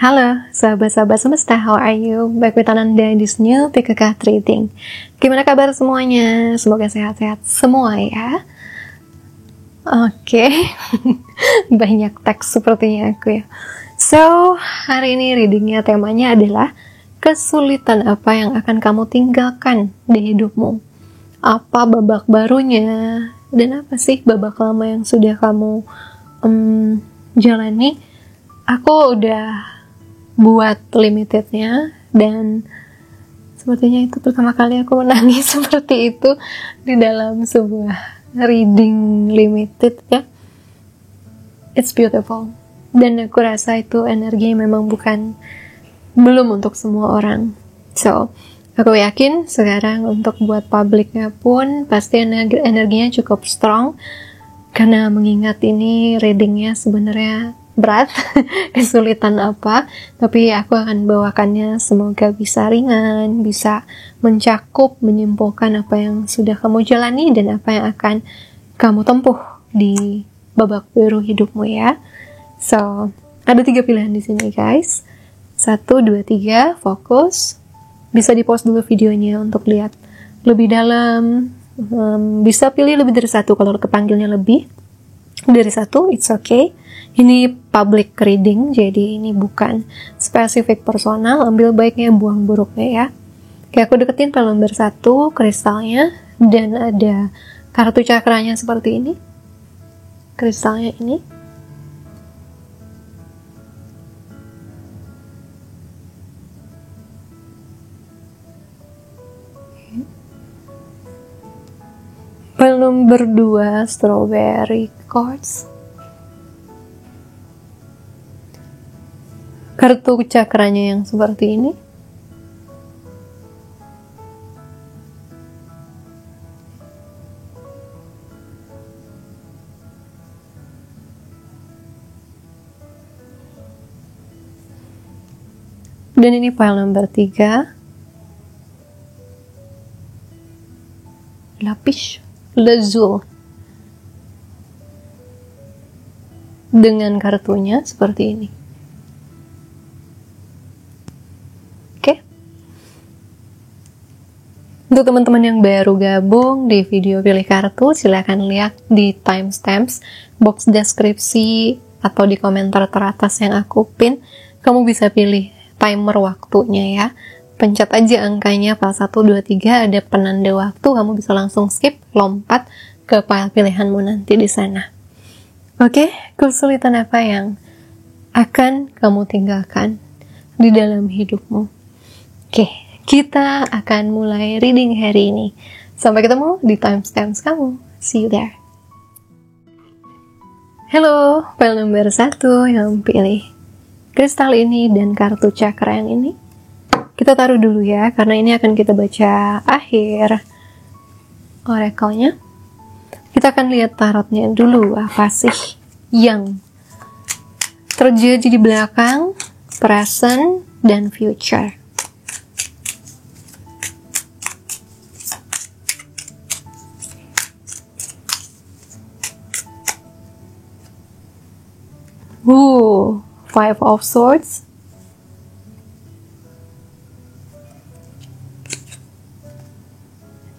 Halo, sahabat-sahabat semesta, how are you? Back with Ananda in this new PKK Reading. Gimana kabar semuanya? Semoga sehat-sehat semua ya. Oke, banyak teks sepertinya aku ya. So, hari ini readingnya temanya adalah kesulitan apa yang akan kamu tinggalkan di hidupmu? Apa babak barunya? Dan apa sih babak lama yang sudah kamu jalani? Aku udah buat limitednya dan sepertinya itu pertama kali aku menangis seperti itu di dalam sebuah reading limited ya. It's beautiful dan aku rasa itu energi memang belum untuk semua orang. So aku yakin sekarang untuk buat publiknya pun pasti energinya cukup strong, karena mengingat ini readingnya sebenarnya berat, kesulitan apa, tapi aku akan bawakannya semoga bisa ringan, bisa mencakup, menyimpulkan apa yang sudah kamu jalani dan apa yang akan kamu tempuh di babak baru hidupmu ya. So, ada 3 pilihan di sini guys. 1, 2, 3, fokus. Bisa di-pause dulu videonya untuk lihat lebih dalam. Bisa pilih lebih dari 1 kalau kepanggilnya lebih dari 1, it's okay. Ini public reading, jadi ini bukan spesifik personal, ambil baiknya, buang buruknya ya. Oke, aku deketin file nomor 1, kristalnya, dan ada kartu cakranya seperti ini. Kristalnya ini. File nomor 2, strawberry quartz. Kartu cakranya yang seperti ini. Dan ini file nomor 3. Lapis lazuli. Dengan kartunya seperti ini. Untuk teman-teman yang baru gabung di video pilih kartu, silahkan lihat di timestamps, box deskripsi, atau di komentar teratas yang aku pin. Kamu bisa pilih timer waktunya ya. Pencet aja angkanya file 1, 2, 3, ada penanda waktu, kamu bisa langsung skip, lompat ke file pilihanmu nanti di sana. Oke, kesulitan apa yang akan kamu tinggalkan di dalam hidupmu? Oke. Kita akan mulai reading hari ini. Sampai ketemu di timestamps kamu. See you there. Halo, file nomor 1 yang pilih kristal ini dan kartu cakra yang ini. Kita taruh dulu ya, karena ini akan kita baca akhir oracle-nya. Kita akan lihat tarotnya dulu, apa sih yang terjadi di belakang, present, dan future. Ooh, 5 of Swords.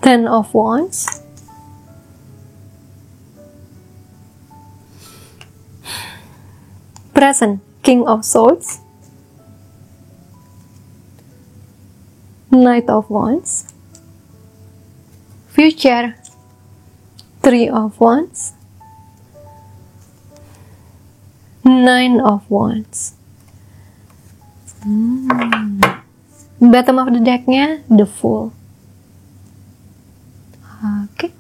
Ten of Wands. Present, King of Swords. Knight of Wands. Future, 3 of Wands. 9 of Wands. Bottom of the decknya The Fool. Oke.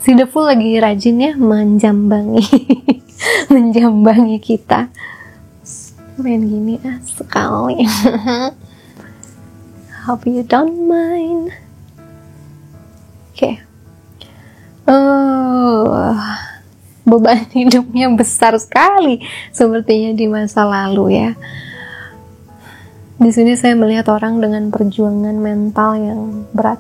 Si The Fool lagi rajin ya menjambangi menjambangi kita. Main gini sekali. Hope you don't mind. Oke. Beban hidupnya besar sekali sepertinya di masa lalu ya. Di sini saya melihat orang dengan perjuangan mental yang berat,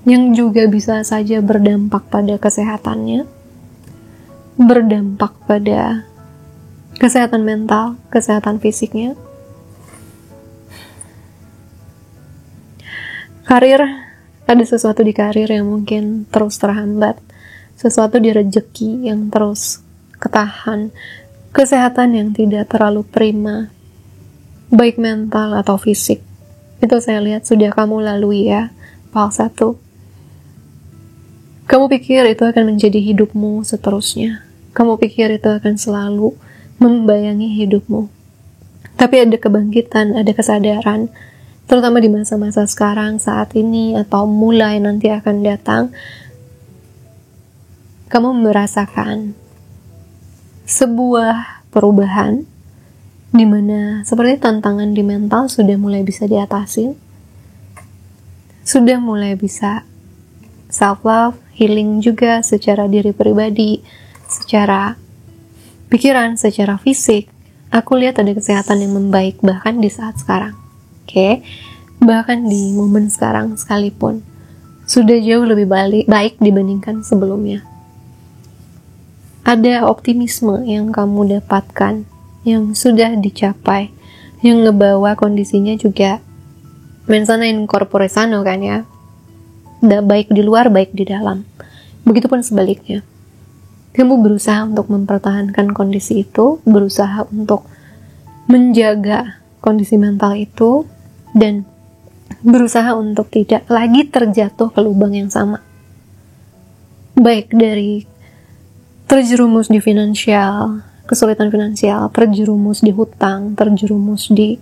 yang juga bisa saja berdampak pada kesehatannya, berdampak pada kesehatan mental, kesehatan fisiknya. Karir, ada sesuatu di karir yang mungkin terus terhambat, sesuatu di rezeki yang terus ketahan, kesehatan yang tidak terlalu prima, baik mental atau fisik. Itu saya lihat sudah kamu lalui ya, hal satu. Kamu pikir itu akan menjadi hidupmu seterusnya. Kamu pikir itu akan selalu membayangi hidupmu. Tapi ada kebangkitan, ada kesadaran, terutama di masa-masa sekarang, saat ini, atau mulai nanti akan datang. Kamu merasakan sebuah perubahan di mana seperti tantangan di mental sudah mulai bisa diatasi, sudah mulai bisa self-love, healing juga secara diri pribadi, secara pikiran, secara fisik. Aku lihat ada kesehatan yang membaik bahkan di saat sekarang. Oke, bahkan di momen sekarang sekalipun sudah jauh lebih baik dibandingkan sebelumnya. Ada optimisme yang kamu dapatkan, yang sudah dicapai, yang ngebawa kondisinya juga mensana in corpore sano kan ya, baik di luar, baik di dalam. Begitupun sebaliknya. Kamu berusaha untuk mempertahankan kondisi itu, berusaha untuk menjaga kondisi mental itu, dan berusaha untuk tidak lagi terjatuh ke lubang yang sama. Baik dari terjerumus di finansial, kesulitan finansial, terjerumus di hutang, terjerumus di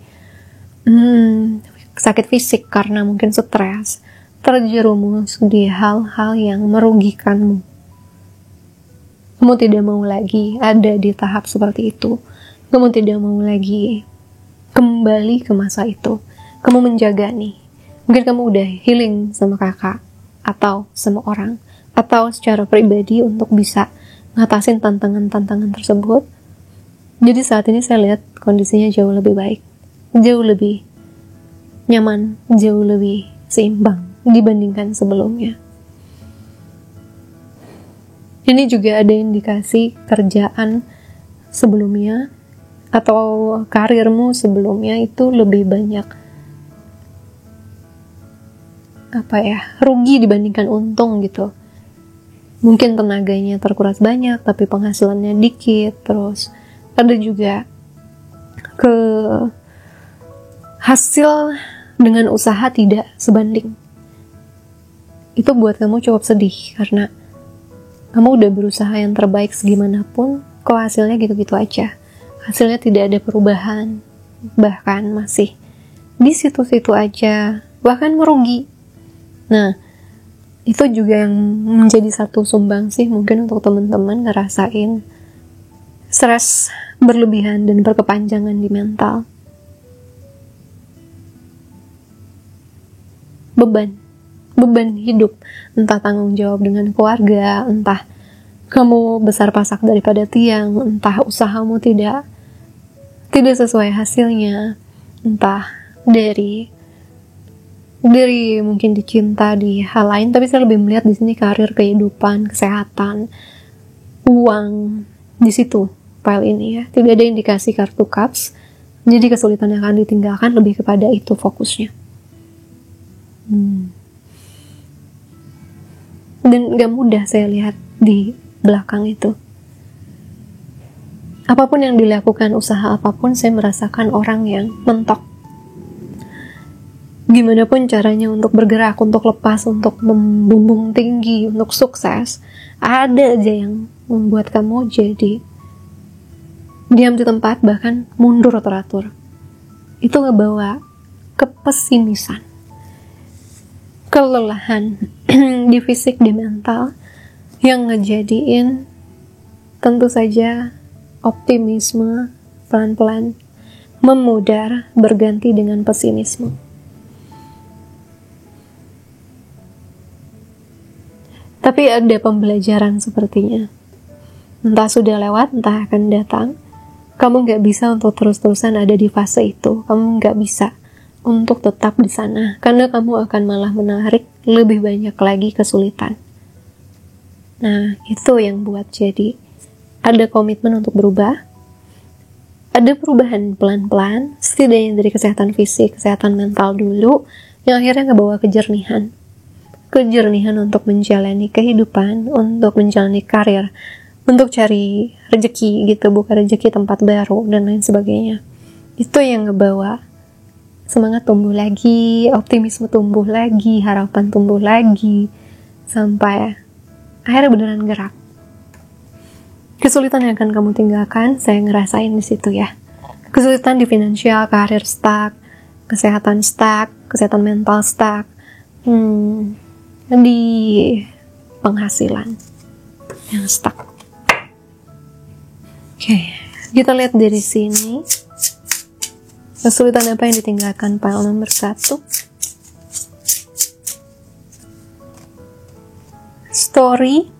sakit fisik karena mungkin stres, terjerumus di hal-hal yang merugikanmu. Kamu tidak mau lagi ada di tahap seperti itu. Kamu tidak mau lagi kembali ke masa itu. Kamu menjaga nih. Mungkin kamu udah healing sama kakak, atau sama orang, atau secara pribadi untuk bisa ngatasin tantangan-tantangan tersebut. Jadi saat ini saya lihat kondisinya jauh lebih baik, jauh lebih nyaman, jauh lebih seimbang dibandingkan sebelumnya. Ini juga ada indikasi kerjaan sebelumnya atau karirmu sebelumnya itu lebih banyak rugi dibandingkan untung gitu. Mungkin tenaganya terkuras banyak tapi penghasilannya dikit. Terus ada juga hasil dengan usaha tidak sebanding. Itu buat kamu cukup sedih karena kamu udah berusaha yang terbaik segimanapun, kok hasilnya gitu-gitu aja. Hasilnya tidak ada perubahan, bahkan masih di situ-situ aja, bahkan merugi. Nah, itu juga yang menjadi satu sumbangsih mungkin untuk teman-teman ngerasain stres berlebihan dan berkepanjangan di mental. Beban hidup, entah tanggung jawab dengan keluarga, entah kamu besar pasak daripada tiang, entah usahamu tidak sesuai hasilnya, entah dari mungkin dicinta di hal lain. Tapi saya lebih melihat di sini karir, kehidupan, kesehatan, uang di situ file ini ya. Tidak ada indikasi kartu cups, jadi kesulitan yang akan ditinggalkan lebih kepada itu fokusnya. Dan gak mudah saya lihat di belakang itu. Apapun yang dilakukan, usaha apapun, saya merasakan orang yang mentok. Gimana pun caranya untuk bergerak, untuk lepas, untuk membumbung tinggi, untuk sukses, ada aja yang membuat kamu jadi diam di tempat, bahkan mundur teratur. Itu ngebawa kepesimisan, kelelahan di fisik, di mental, yang ngejadiin tentu saja optimisme pelan-pelan memudar berganti dengan pesimisme. Tapi ada pembelajaran sepertinya. Entah sudah lewat, entah akan datang. Kamu nggak bisa untuk terus-terusan ada di fase itu. Kamu nggak bisa untuk tetap di sana. Karena kamu akan malah menarik lebih banyak lagi kesulitan. Nah, itu yang buat jadi ada komitmen untuk berubah. Ada perubahan pelan-pelan, setidaknya dari kesehatan fisik, kesehatan mental dulu, yang akhirnya ngebawa kejernihan. Kejernihan untuk menjalani kehidupan, untuk menjalani karir, untuk cari rezeki gitu, buka rezeki tempat baru, dan lain sebagainya. Itu yang ngebawa semangat tumbuh lagi, optimisme tumbuh lagi, harapan tumbuh lagi, sampai akhirnya beneran gerak. Kesulitan yang akan kamu tinggalkan, saya ngerasain di situ ya. Kesulitan di finansial, karir stuck, kesehatan stuck, kesehatan mental stuck, di penghasilan yang stuck. Oke, kita lihat dari sini kesulitan apa yang ditinggalkan pile nomor 1. Story.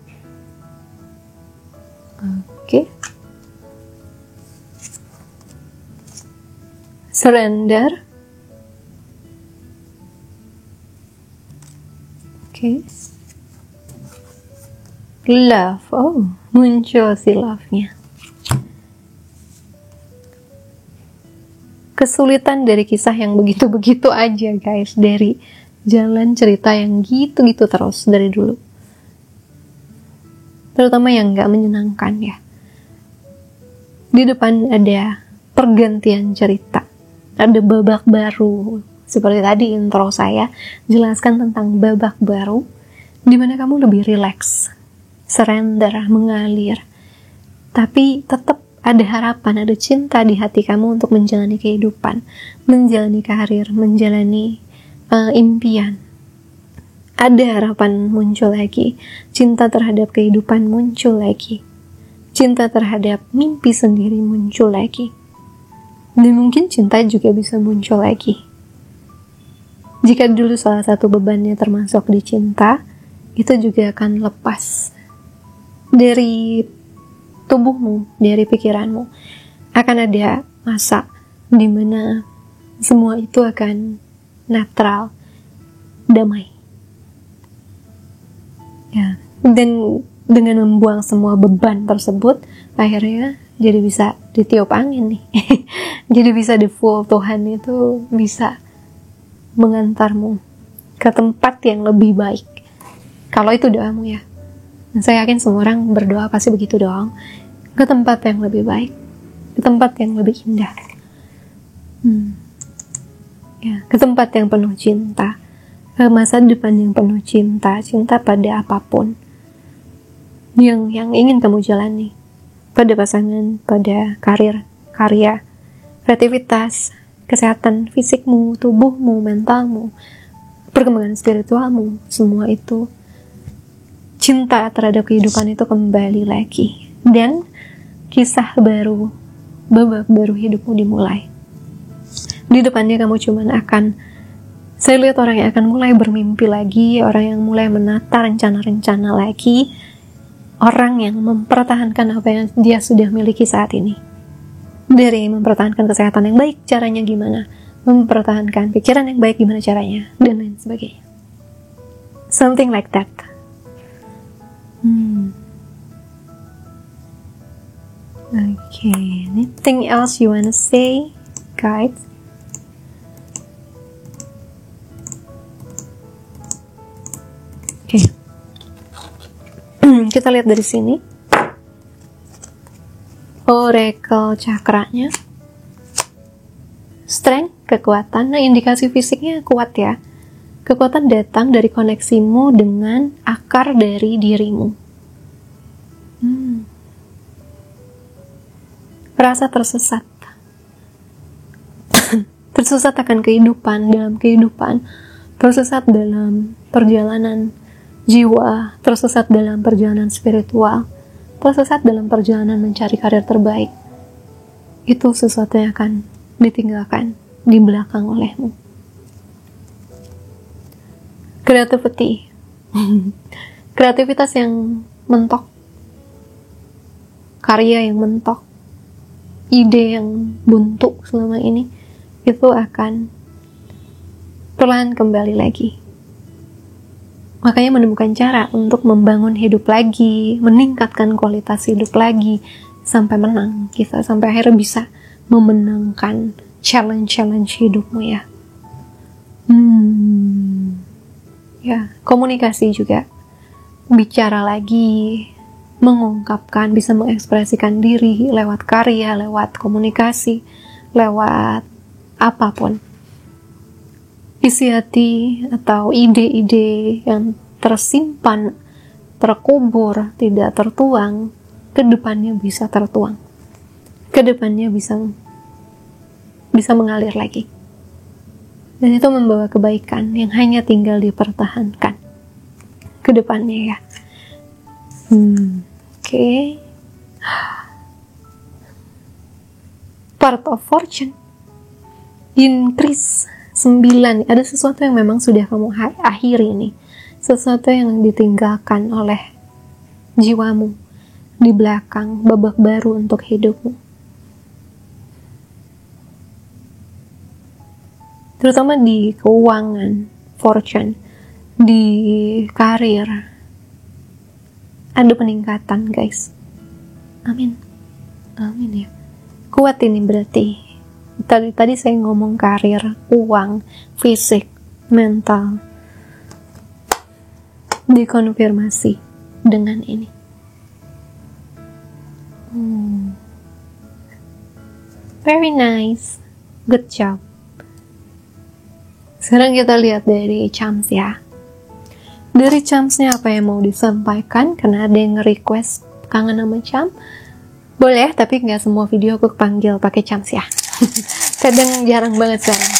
Oke. Surrender. Oke. Love. Oh, muncul si love-nya. Kesulitan dari kisah yang begitu-begitu aja guys, dari jalan cerita yang gitu-gitu terus dari dulu, terutama yang gak menyenangkan ya. Di depan ada pergantian cerita, ada babak baru. Seperti tadi intro saya jelaskan tentang babak baru, dimana kamu lebih rileks, surrender, mengalir, tapi tetap ada harapan, ada cinta di hati kamu untuk menjalani kehidupan, menjalani karir, menjalani impian. Ada harapan muncul lagi, cinta terhadap kehidupan muncul lagi, cinta terhadap mimpi sendiri muncul lagi, dan mungkin cinta juga bisa muncul lagi. Jika dulu salah satu bebannya termasuk di cinta, itu juga akan lepas dari tubuhmu, dari pikiranmu. Akan ada masa di mana semua itu akan netral, damai. Ya, dan dengan membuang semua beban tersebut, akhirnya jadi bisa ditiup angin nih. Jadi bisa di full, Tuhan itu bisa mengantarmu ke tempat yang lebih baik. Kalau itu doamu ya. Dan saya yakin semua orang berdoa pasti begitu doang. Ke tempat yang lebih baik, ke tempat yang lebih indah. Ya, ke tempat yang penuh cinta, ke masa depan yang penuh cinta, cinta pada apapun yang ingin kamu jalani, pada pasangan, pada karir, karya, kreativitas, kesehatan fisikmu, tubuhmu, mentalmu, perkembangan spiritualmu, semua itu cinta terhadap kehidupan itu kembali lagi, dan kisah baru, babak baru hidupmu dimulai. Di depannya kamu cuman akan, saya lihat orang yang akan mulai bermimpi lagi, orang yang mulai menata rencana-rencana lagi, orang yang mempertahankan apa yang dia sudah miliki saat ini. Dari mempertahankan kesehatan yang baik, caranya gimana? Mempertahankan pikiran yang baik, gimana caranya? Dan lain sebagainya. Something like that. Okay, anything else you wanna say, guys? Okay. Kita lihat dari sini. Oracle cakranya, strength, kekuatan. Nah, indikasi fisiknya kuat ya. Kekuatan datang dari koneksimu dengan akar dari dirimu. Rasa tersesat. Tersesat akan kehidupan, dalam kehidupan. Tersesat dalam perjalanan jiwa. Tersesat dalam perjalanan spiritual. Tersesat dalam perjalanan mencari karir terbaik. Itu sesuatu yang akan ditinggalkan di belakang olehmu. Creativity. kreativitas yang mentok, karya yang mentok, ide yang buntu selama ini, itu akan perlahan kembali lagi. Makanya menemukan cara untuk membangun hidup lagi, meningkatkan kualitas hidup lagi, sampai menang kita, sampai akhirnya bisa memenangkan challenge hidupmu ya. Ya, komunikasi juga. Bicara lagi, mengungkapkan, bisa mengekspresikan diri lewat karya, lewat komunikasi, lewat apapun. Isi hati atau ide-ide yang tersimpan, terkubur, tidak tertuang, kedepannya bisa tertuang. Kedepannya bisa mengalir lagi. Dan itu membawa kebaikan yang hanya tinggal dipertahankan kedepannya ya. Oke. Part of fortune. Increase 9. Ada sesuatu yang memang sudah kamu akhiri nih. Sesuatu yang ditinggalkan oleh jiwamu di belakang, babak baru untuk hidupmu. Terutama di keuangan, fortune, di karir. Ada peningkatan guys. Amin. Amin ya. Kuat ini berarti. Tadi saya ngomong karir, uang, fisik, mental. Dikonfirmasi dengan ini. Very nice. Good job. Sekarang kita lihat dari charms ya. Dari charmsnya apa yang mau disampaikan? Karena ada yang request kangen sama charm. Boleh, tapi nggak semua video aku panggil pakai charms ya. Kadang jarang banget sekarang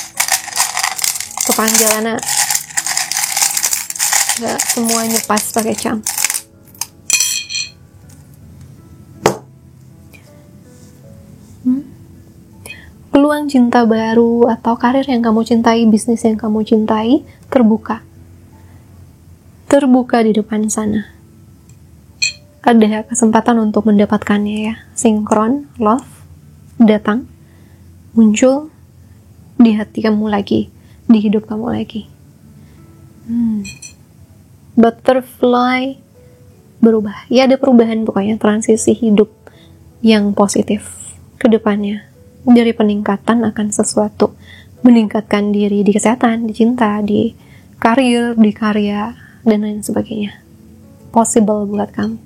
kepanggil anak. Nggak semuanya pas pakai charms. Peluang cinta baru atau karir yang kamu cintai, bisnis yang kamu cintai, terbuka di depan sana. Ada kesempatan untuk mendapatkannya ya. Sinkron, love, datang, muncul di hati kamu lagi, di hidup kamu lagi. Butterfly berubah. Ya ada perubahan pokoknya, transisi hidup yang positif ke depannya. Dari peningkatan akan sesuatu, meningkatkan diri di kesehatan, di cinta, di karir, di karya, dan lain sebagainya. Possible buat kamu.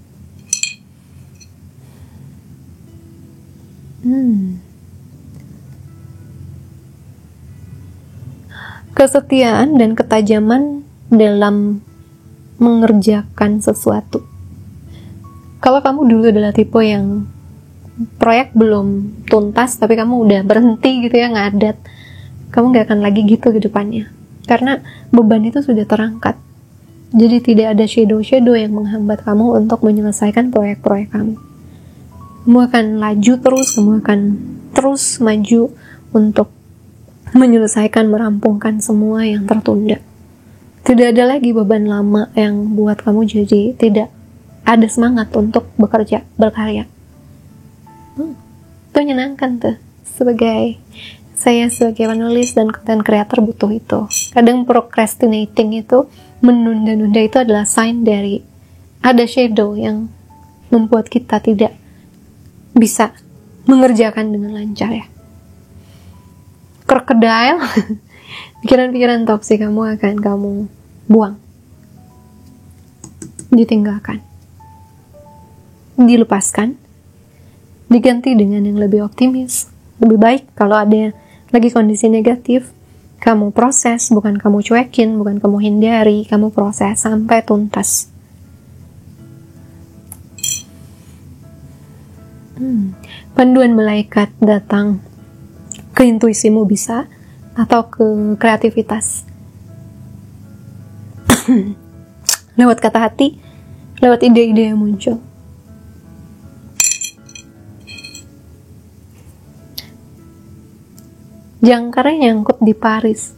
Kesetiaan dan ketajaman dalam mengerjakan sesuatu. Kalau kamu dulu adalah tipe yang proyek belum tuntas tapi kamu udah berhenti gitu ya, ngadat, kamu gak akan lagi gitu ke depannya karena beban itu sudah terangkat. Jadi tidak ada shadow yang menghambat kamu untuk menyelesaikan proyek-proyek kamu. Kamu akan laju terus, kamu akan terus maju untuk menyelesaikan, merampungkan semua yang tertunda. Tidak ada lagi beban lama yang buat kamu jadi tidak ada semangat untuk bekerja, berkarya. Itu menyenangkan tuh. Saya sebagai penulis dan content creator butuh itu. Kadang procrastinating itu, menunda-nunda itu adalah sign dari ada shadow yang membuat kita tidak bisa mengerjakan dengan lancar ya. Crocodile, pikiran-pikiran toksik kamu akan kamu buang, ditinggalkan, dilepaskan, diganti dengan yang lebih optimis, lebih baik. Kalau ada lagi kondisi negatif, kamu proses, bukan kamu cuekin, bukan kamu hindari, kamu proses sampai tuntas. Panduan malaikat datang ke intuisimu bisa, atau ke kreativitas. Lewat kata hati, lewat ide-ide yang muncul. Jangkarnya nyangkut di Paris.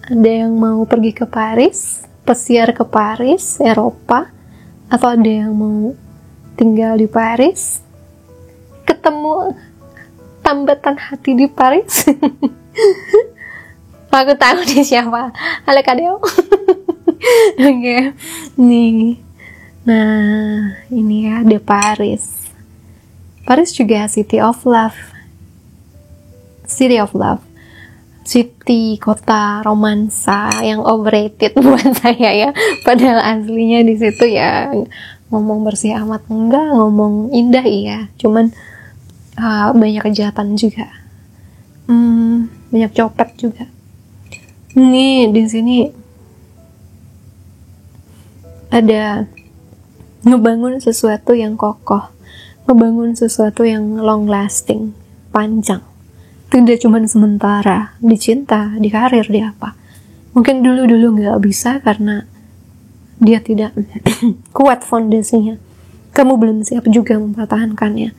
Ada yang mau pergi ke Paris, pesiar ke Paris, Eropa, atau ada yang mau tinggal di Paris, ketemu tambatan hati di Paris. Aku tahu dia siapa. Halo Kak Deo. Oke, nih. Nah, ini ya, di Paris. Paris juga City of Love. City of Love. City, kota romansa yang overrated buat saya ya. Padahal aslinya di situ ya ngomong bersih amat enggak, ngomong indah iya. Cuman banyak kejahatan juga. Banyak copet juga. Nih di sini ada ngebangun sesuatu yang kokoh, ngebangun sesuatu yang long lasting, panjang. Tidak cuma sementara, di cinta, di karir, di apa. Mungkin dulu-dulu nggak bisa karena dia tidak kuat fondasinya. Kamu belum siap juga mempertahankannya.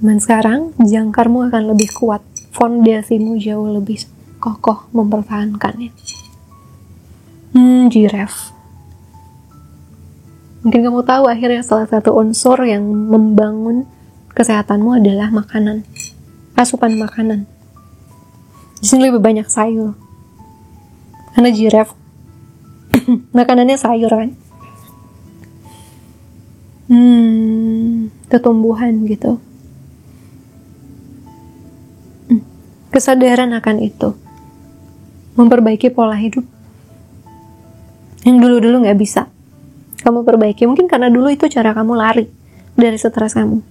Dan sekarang jangkarmu akan lebih kuat, fondasimu jauh lebih kokoh mempertahankannya. Giraffe. Mungkin kamu tahu akhirnya salah satu unsur yang membangun kesehatanmu adalah makanan, asupan makanan. Di sini lebih banyak sayur, karena giraffe makanannya sayur kan. Tumbuhan gitu. Kesadaran akan itu, memperbaiki pola hidup yang dulu-dulu nggak bisa kamu perbaiki. Mungkin karena dulu itu cara kamu lari dari stres kamu,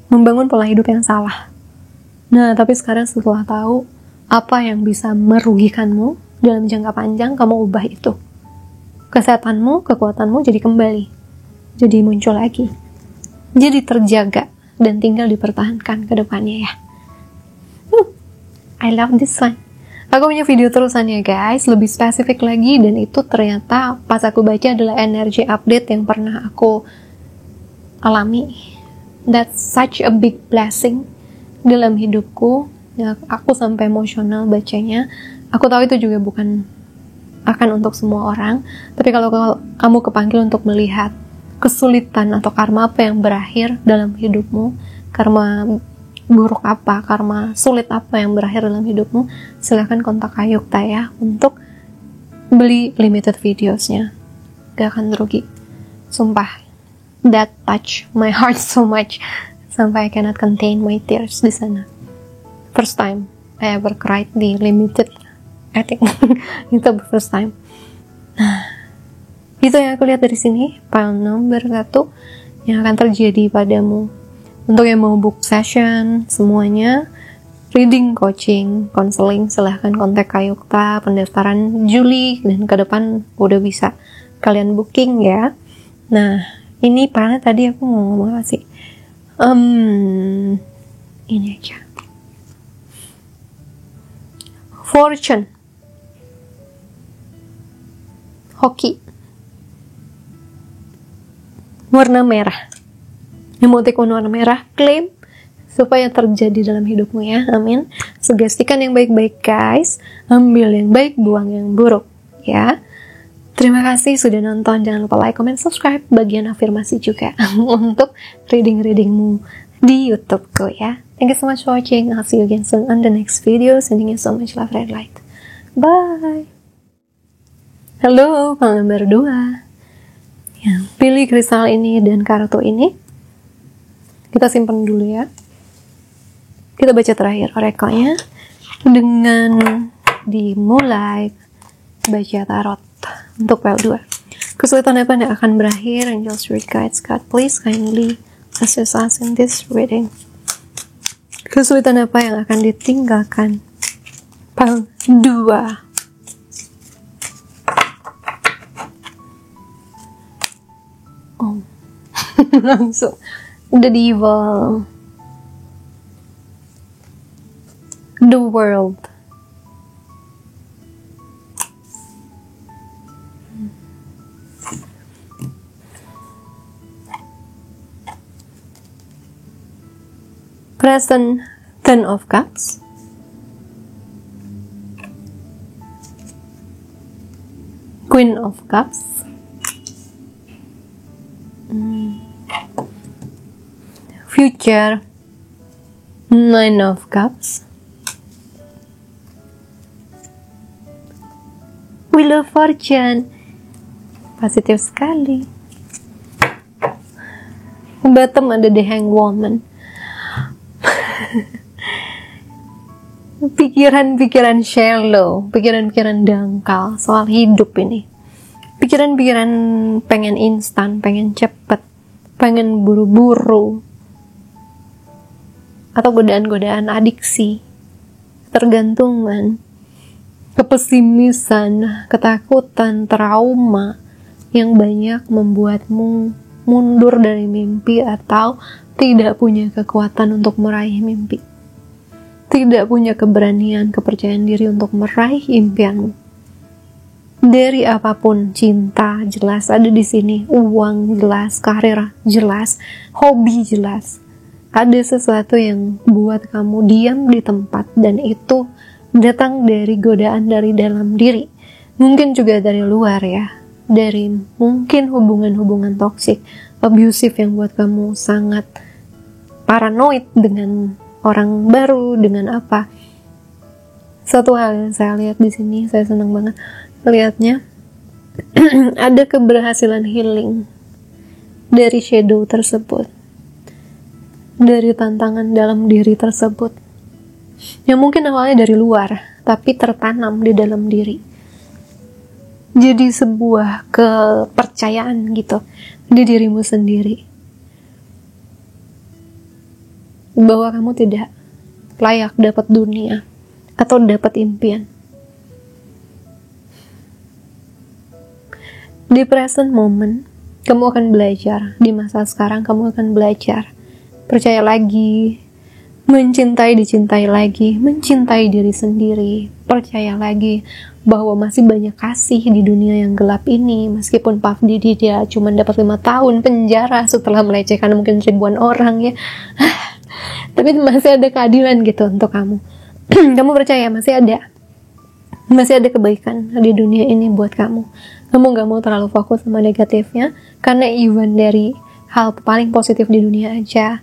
membangun pola hidup yang salah. Nah, tapi sekarang setelah tahu apa yang bisa merugikanmu dalam jangka panjang, kamu ubah itu. Kesehatanmu, kekuatanmu jadi kembali, jadi muncul lagi, jadi terjaga dan tinggal dipertahankan ke depannya ya. I love this one. Aku punya video terusannya guys, lebih spesifik lagi, dan itu ternyata pas aku baca adalah energy update yang pernah aku alami. That's such a big blessing dalam hidupku. Ya, aku sampai emosional bacanya. Aku tahu itu juga bukan akan untuk semua orang, tapi kalau kamu kepanggil untuk melihat kesulitan atau karma apa yang berakhir dalam hidupmu, karma buruk apa, karma sulit apa yang berakhir dalam hidupmu, silahkan kontak Ayukta ya untuk beli limited videosnya. Gak akan rugi, sumpah. That touch my heart so much sampai I cannot contain my tears di sana. First time I ever cried di limited, I think. Itu first time. Nah, itu yang aku lihat dari sini, file number 1 yang akan terjadi padamu. Untuk yang mau book session, semuanya, reading, coaching, counseling, silahkan kontak Ayukta. Pendaftaran Juli, dan ke depan udah bisa kalian booking ya. Nah, ini planet tadi aku mau ngomong apa sih? Ini aja. Fortune. Hoki. Warna merah. Emoticon warna merah, klaim supaya terjadi dalam hidupmu ya, amin. Sugestikan yang baik-baik guys, ambil yang baik, buang yang buruk ya. Terima kasih sudah nonton, jangan lupa like, comment, subscribe, bagian afirmasi juga untuk reading-readingmu di YouTubeku ya. Thank you so much for watching, I'll see you again soon on the next video, sending you so much love, red light, bye. Halo, file number 2 yang pilih kristal ini dan kartu ini. Kita simpan dulu ya. Kita baca terakhir oracle-nya dengan dimulai baca tarot untuk PL2. Kesulitan apa yang akan berakhir? Angel Spirit Guides, God please kindly assist us in this reading. Kesulitan apa yang akan ditinggalkan? PL2. Oh. Langsung the devil, the world, present, 10 of Cups, Queen of Cups, Future, Nine of Cups, Wheel of Fortune, positif sekali. Bottom ada The Hanged Woman. Pikiran-pikiran shallow, pikiran-pikiran dangkal soal hidup ini. Pikiran-pikiran pengen instan, pengen cepet, pengen buru-buru. Atau godaan-godaan adiksi, ketergantungan, kepesimisan, ketakutan, trauma yang banyak membuatmu mundur dari mimpi atau tidak punya kekuatan untuk meraih mimpi. Tidak punya keberanian, kepercayaan diri untuk meraih impianmu. Dari apapun, cinta jelas ada di sini, uang jelas, karir jelas, hobi jelas. Ada sesuatu yang buat kamu diam di tempat, dan itu datang dari godaan dari dalam diri. Mungkin juga dari luar ya, dari mungkin hubungan-hubungan toksik, abusive yang buat kamu sangat paranoid dengan orang baru, dengan apa. Satu hal yang saya lihat di sini, saya senang banget lihatnya. Ada keberhasilan healing dari shadow tersebut, dari tantangan dalam diri tersebut, yang mungkin awalnya dari luar, tapi tertanam di dalam diri. Jadi sebuah kepercayaan gitu di dirimu sendiri, bahwa kamu tidak layak dapat dunia atau dapat impian. Di present moment, kamu akan belajar. Di masa sekarang, kamu akan belajar percaya lagi, mencintai, dicintai lagi, mencintai diri sendiri, percaya lagi bahwa masih banyak kasih di dunia yang gelap ini. Meskipun Puff Diddy dia cuma dapat 5 tahun penjara setelah melecehkan mungkin ribuan orang ya, tapi masih ada keadilan gitu untuk kamu. Kamu percaya masih ada kebaikan di dunia ini buat kamu. Kamu gak mau terlalu fokus sama negatifnya, karena even dari hal paling positif di dunia aja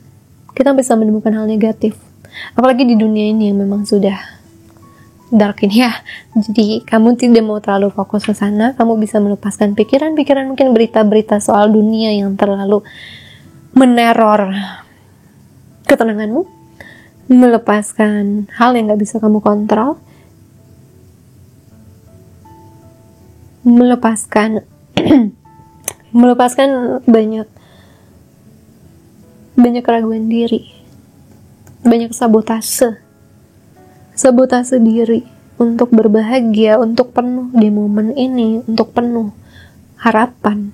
kita bisa menemukan hal negatif, apalagi di dunia ini yang memang sudah dark ini ya. Jadi kamu tidak mau terlalu fokus ke sana. Kamu bisa melepaskan pikiran-pikiran, mungkin berita-berita soal dunia yang terlalu meneror ketenanganmu, melepaskan hal yang gak bisa kamu kontrol, melepaskan banyak keraguan diri, banyak sabotase diri untuk berbahagia, untuk penuh di momen ini, untuk penuh harapan.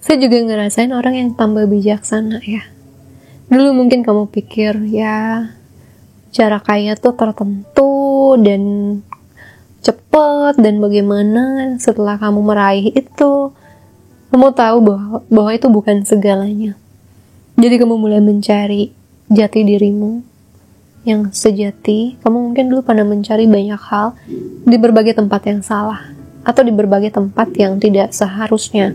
Saya juga ngerasain orang yang tambah bijaksana ya. Dulu mungkin kamu pikir ya cara kaya tuh tertentu dan cepet, dan bagaimana setelah kamu meraih itu, kamu tahu bahwa itu bukan segalanya. Jadi kamu mulai mencari jati dirimu yang sejati. Kamu mungkin dulu pernah mencari banyak hal di berbagai tempat yang salah, atau di berbagai tempat yang tidak seharusnya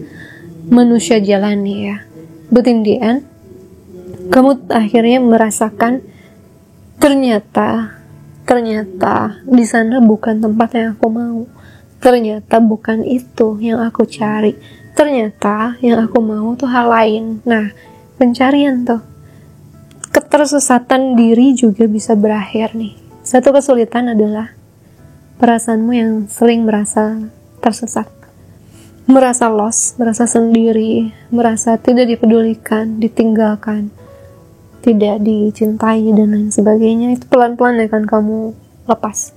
manusia jalani ya. But in the end, kamu akhirnya merasakan ternyata di sana bukan tempat yang aku mau. Ternyata bukan itu yang aku cari. Ternyata yang aku mau tuh hal lain. Nah, pencarian tuh, ketersesatan diri juga bisa berakhir nih. Satu kesulitan adalah perasaanmu yang sering merasa tersesat, merasa lost, merasa sendiri, merasa tidak dipedulikan, ditinggalkan, tidak dicintai, dan lain sebagainya. Itu pelan-pelan akan kamu lepas.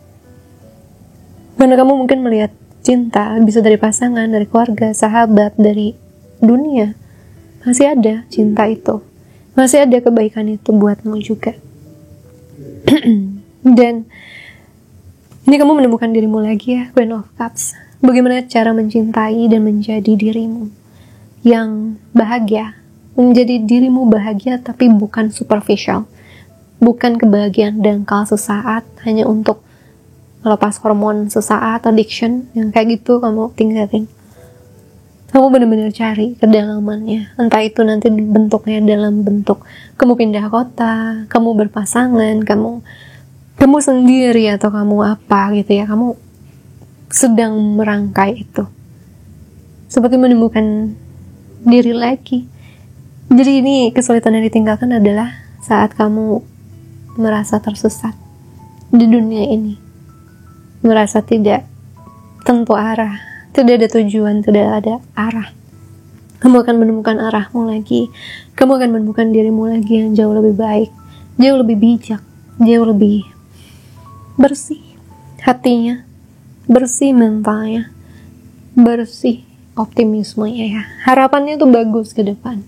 Karena kamu mungkin melihat cinta bisa dari pasangan, dari keluarga, sahabat, dari dunia. Masih ada cinta itu, masih ada kebaikan itu buatmu juga. Dan ini kamu menemukan dirimu lagi ya, Queen of Cups. Bagaimana cara mencintai dan menjadi dirimu yang bahagia, menjadi dirimu bahagia tapi bukan superficial, bukan kebahagiaan dangkal sesaat hanya untuk melepas hormon sesaat, addiction, yang kayak gitu kamu tinggalin. Kamu benar-benar cari kedalamannya. Entah itu nanti bentuknya dalam bentuk kamu pindah kota, kamu berpasangan, kamu sendiri, atau kamu apa gitu ya. Kamu sedang merangkai itu. Seperti menemukan diri lagi. Jadi ini kesulitan yang ditinggalkan adalah saat kamu merasa tersesat di dunia ini. Merasa tidak tentu arah, tidak ada tujuan, tidak ada arah. Kamu akan menemukan arahmu lagi. Kamu akan menemukan dirimu lagi yang jauh lebih baik, jauh lebih bijak, jauh lebih bersih hatinya, bersih mentalnya, bersih optimismenya ya. Harapannya tuh bagus ke depan.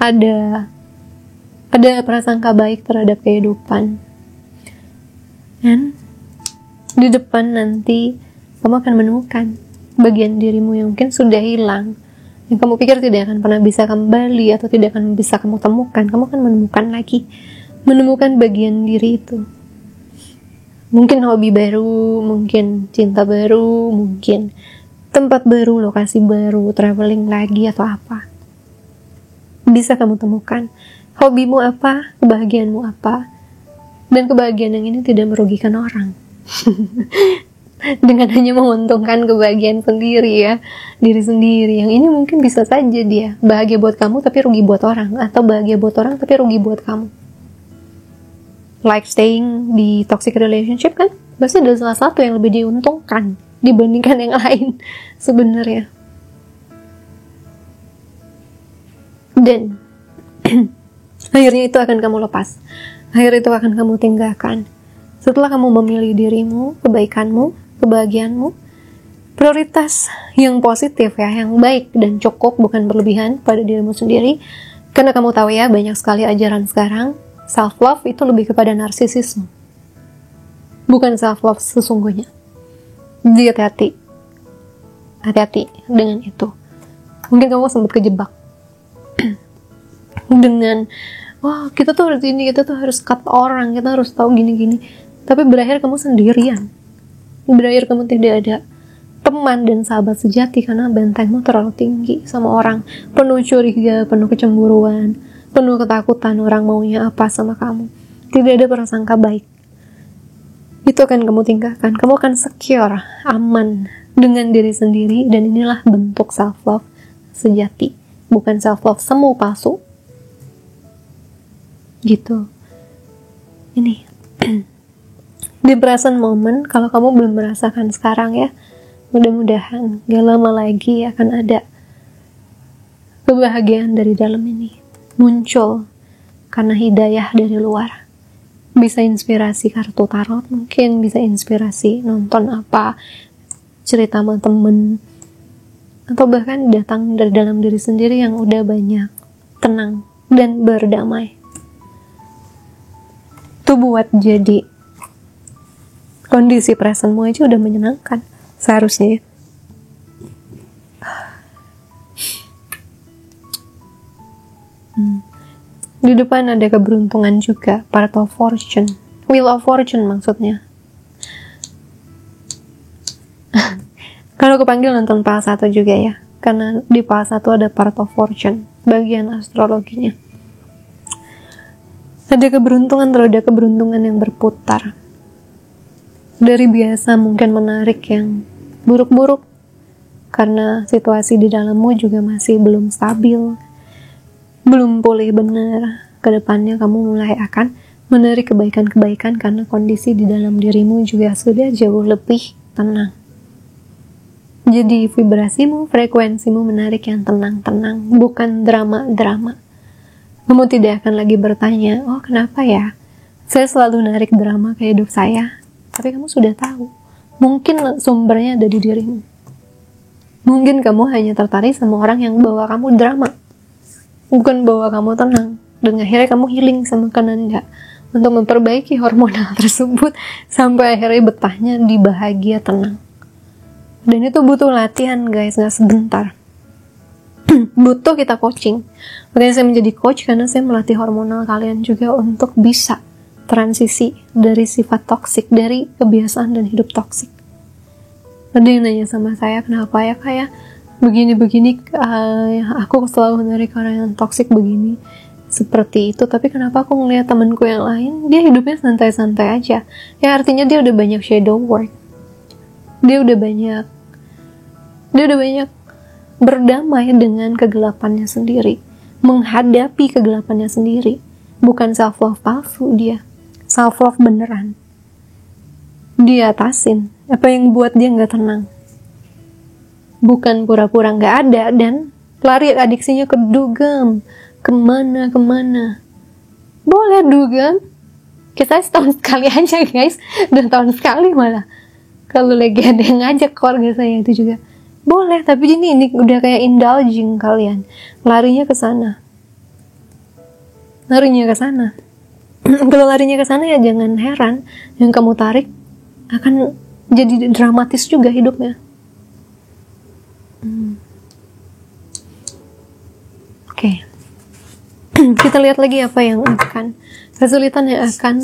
Ada prasangka baik terhadap kehidupan. Dan di depan nanti kamu akan menemukan bagian dirimu yang mungkin sudah hilang, yang kamu pikir tidak akan pernah bisa kembali atau tidak akan bisa kamu temukan. Kamu akan menemukan bagian diri itu. Mungkin hobi baru, mungkin cinta baru, mungkin tempat baru, lokasi baru, traveling lagi atau apa. Bisa kamu temukan hobimu apa, kebahagiaanmu apa, dan kebahagiaan yang ini tidak merugikan orang. Dengan hanya menguntungkan kebahagiaan sendiri ya, diri sendiri. Yang ini mungkin bisa saja dia bahagia buat kamu tapi rugi buat orang, atau bahagia buat orang tapi rugi buat kamu. Like staying di toxic relationship kan, pasti ada salah satu yang lebih diuntungkan dibandingkan yang lain sebenarnya. Dan akhirnya itu akan kamu lepas, akhirnya itu akan kamu tinggalkan. Setelah kamu memilih dirimu, kebaikanmu, kebahagiaanmu, prioritas yang positif ya, yang baik dan cukup, bukan berlebihan pada dirimu sendiri. Karena kamu tahu ya, banyak sekali ajaran sekarang, self-love itu lebih kepada narsisisme, bukan self-love sesungguhnya. Jadi hati-hati dengan itu. Mungkin kamu sempat kejebak dengan wah, kita tuh harus ini, kita tuh harus cut orang, kita harus tahu gini-gini. Tapi berakhir kamu sendirian. Berakhir kamu tidak ada teman dan sahabat sejati karena bentengmu terlalu tinggi sama orang. Penuh curiga, penuh kecemburuan, penuh ketakutan orang maunya apa sama kamu. Tidak ada prasangka baik. Itu akan kamu tinggalkan. Kamu akan secure, aman dengan diri sendiri, dan inilah bentuk self-love sejati. Bukan self-love semu palsu. Gitu. Ini di present moment, kalau kamu belum merasakan sekarang ya, mudah-mudahan gak lama lagi akan ada kebahagiaan dari dalam ini muncul karena hidayah dari luar. Bisa inspirasi kartu tarot, mungkin bisa inspirasi nonton apa, cerita sama temen, atau bahkan datang dari dalam diri sendiri yang udah banyak tenang dan berdamai. Itu buat jadi kondisi presentmu aja udah menyenangkan seharusnya. Di depan ada keberuntungan juga, part of fortune, wheel of fortune maksudnya. Kalau kepanggil nonton PAL 1 juga ya, karena di PAL 1 ada part of fortune, bagian astrologinya. Ada keberuntungan, terus ada keberuntungan yang berputar. Dari biasa mungkin menarik yang buruk-buruk, karena situasi di dalammu juga masih belum stabil, belum pulih benar. Kedepannya kamu mulai akan menarik kebaikan-kebaikan karena kondisi di dalam dirimu juga sudah jauh lebih tenang. Jadi vibrasimu, frekuensimu menarik yang tenang-tenang, bukan drama-drama. Kamu tidak akan lagi bertanya, oh kenapa ya saya selalu narik drama ke hidup saya. Tapi kamu sudah tahu, mungkin sumbernya ada di dirimu. Mungkin kamu hanya tertarik sama orang yang bawa kamu drama, bukan bawa kamu tenang. Dan akhirnya kamu healing sama Kananda untuk memperbaiki hormonal tersebut sampai akhirnya betahnya di bahagia tenang. Dan itu butuh latihan guys, gak sebentar. Butuh kita coaching. Makanya saya menjadi coach karena saya melatih hormonal kalian juga untuk bisa transisi dari sifat toksik, dari kebiasaan dan hidup toksik. Ada yang nanya sama saya, kenapa ya kayak begini-begini, aku selalu menarik orang yang toksik begini, seperti itu, tapi kenapa aku ngeliat temanku yang lain, dia hidupnya santai-santai aja. Ya artinya dia udah banyak shadow work, dia udah banyak berdamai dengan kegelapannya sendiri, menghadapi kegelapannya sendiri. Bukan self love palsu, dia self love beneran. Dia atasin apa yang buat dia nggak tenang, bukan pura-pura nggak ada dan lari adiksinya ke dugem, kemana. Boleh dugem, kita setahun sekali aja guys, dan tahun sekali malah. Kalau lagi ada yang ngajak keluarga saya itu juga boleh, tapi ini udah kayak indulging kalian, larinya ke sana. Kalau larinya ke sana ya jangan heran yang kamu tarik akan jadi dramatis juga hidupnya. Oke. Kita lihat lagi apa yang akan, kesulitan yang akan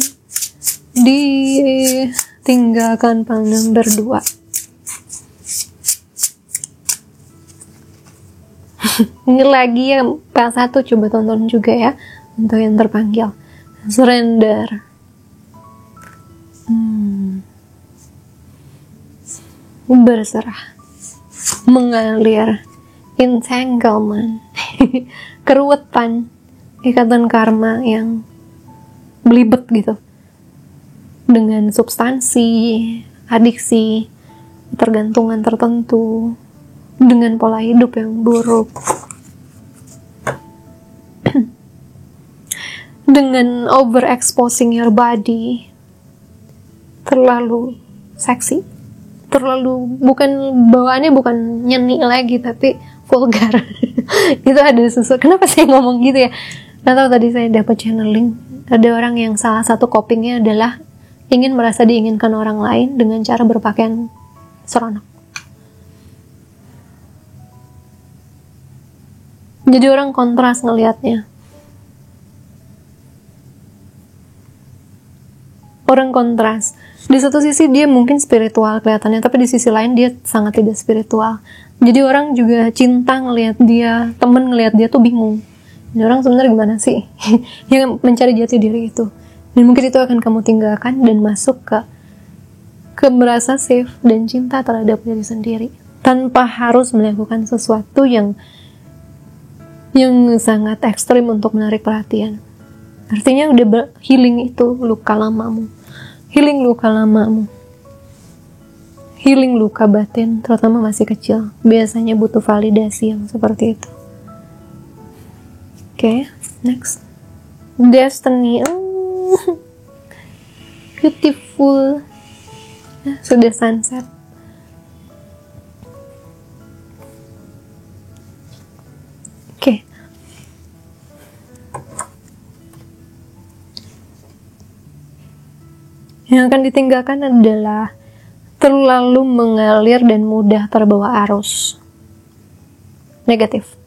ditinggalkan panel nomor 2. Ini lagi yang part 1, coba tonton juga ya untuk yang terpanggil. Surrender. Berserah, mengalir, entanglement, keruwetan, ikatan karma yang belibet gitu, dengan substansi, adiksi, ketergantungan tertentu, dengan pola hidup yang buruk, dengan overexposing your body, terlalu seksi, terlalu, bawaannya bukan nyeni lagi tapi vulgar. Itu ada sesuatu, kenapa saya ngomong gitu ya, nggak tahu, tadi saya dapat channeling, ada orang yang salah satu copingnya adalah ingin merasa diinginkan orang lain dengan cara berpakaian seronok. Jadi orang kontras ngelihatnya. Orang kontras. Di satu sisi dia mungkin spiritual kelihatannya, tapi di sisi lain dia sangat tidak spiritual. Jadi orang juga cinta ngelihat dia, temen ngelihat dia tuh bingung. Ini orang sebenarnya gimana sih? Yang mencari jati diri itu. Dan mungkin itu akan kamu tinggalkan dan masuk ke merasa safe dan cinta terhadap diri sendiri, tanpa harus melakukan sesuatu yang sangat ekstrim untuk menarik perhatian. Artinya udah healing itu luka lamamu. Healing luka batin, terutama masih kecil, biasanya butuh validasi yang seperti itu. Oke, next. Destiny. Beautiful. Sudah sunset. Oke. Yang akan ditinggalkan adalah terlalu mengalir dan mudah terbawa arus negatif.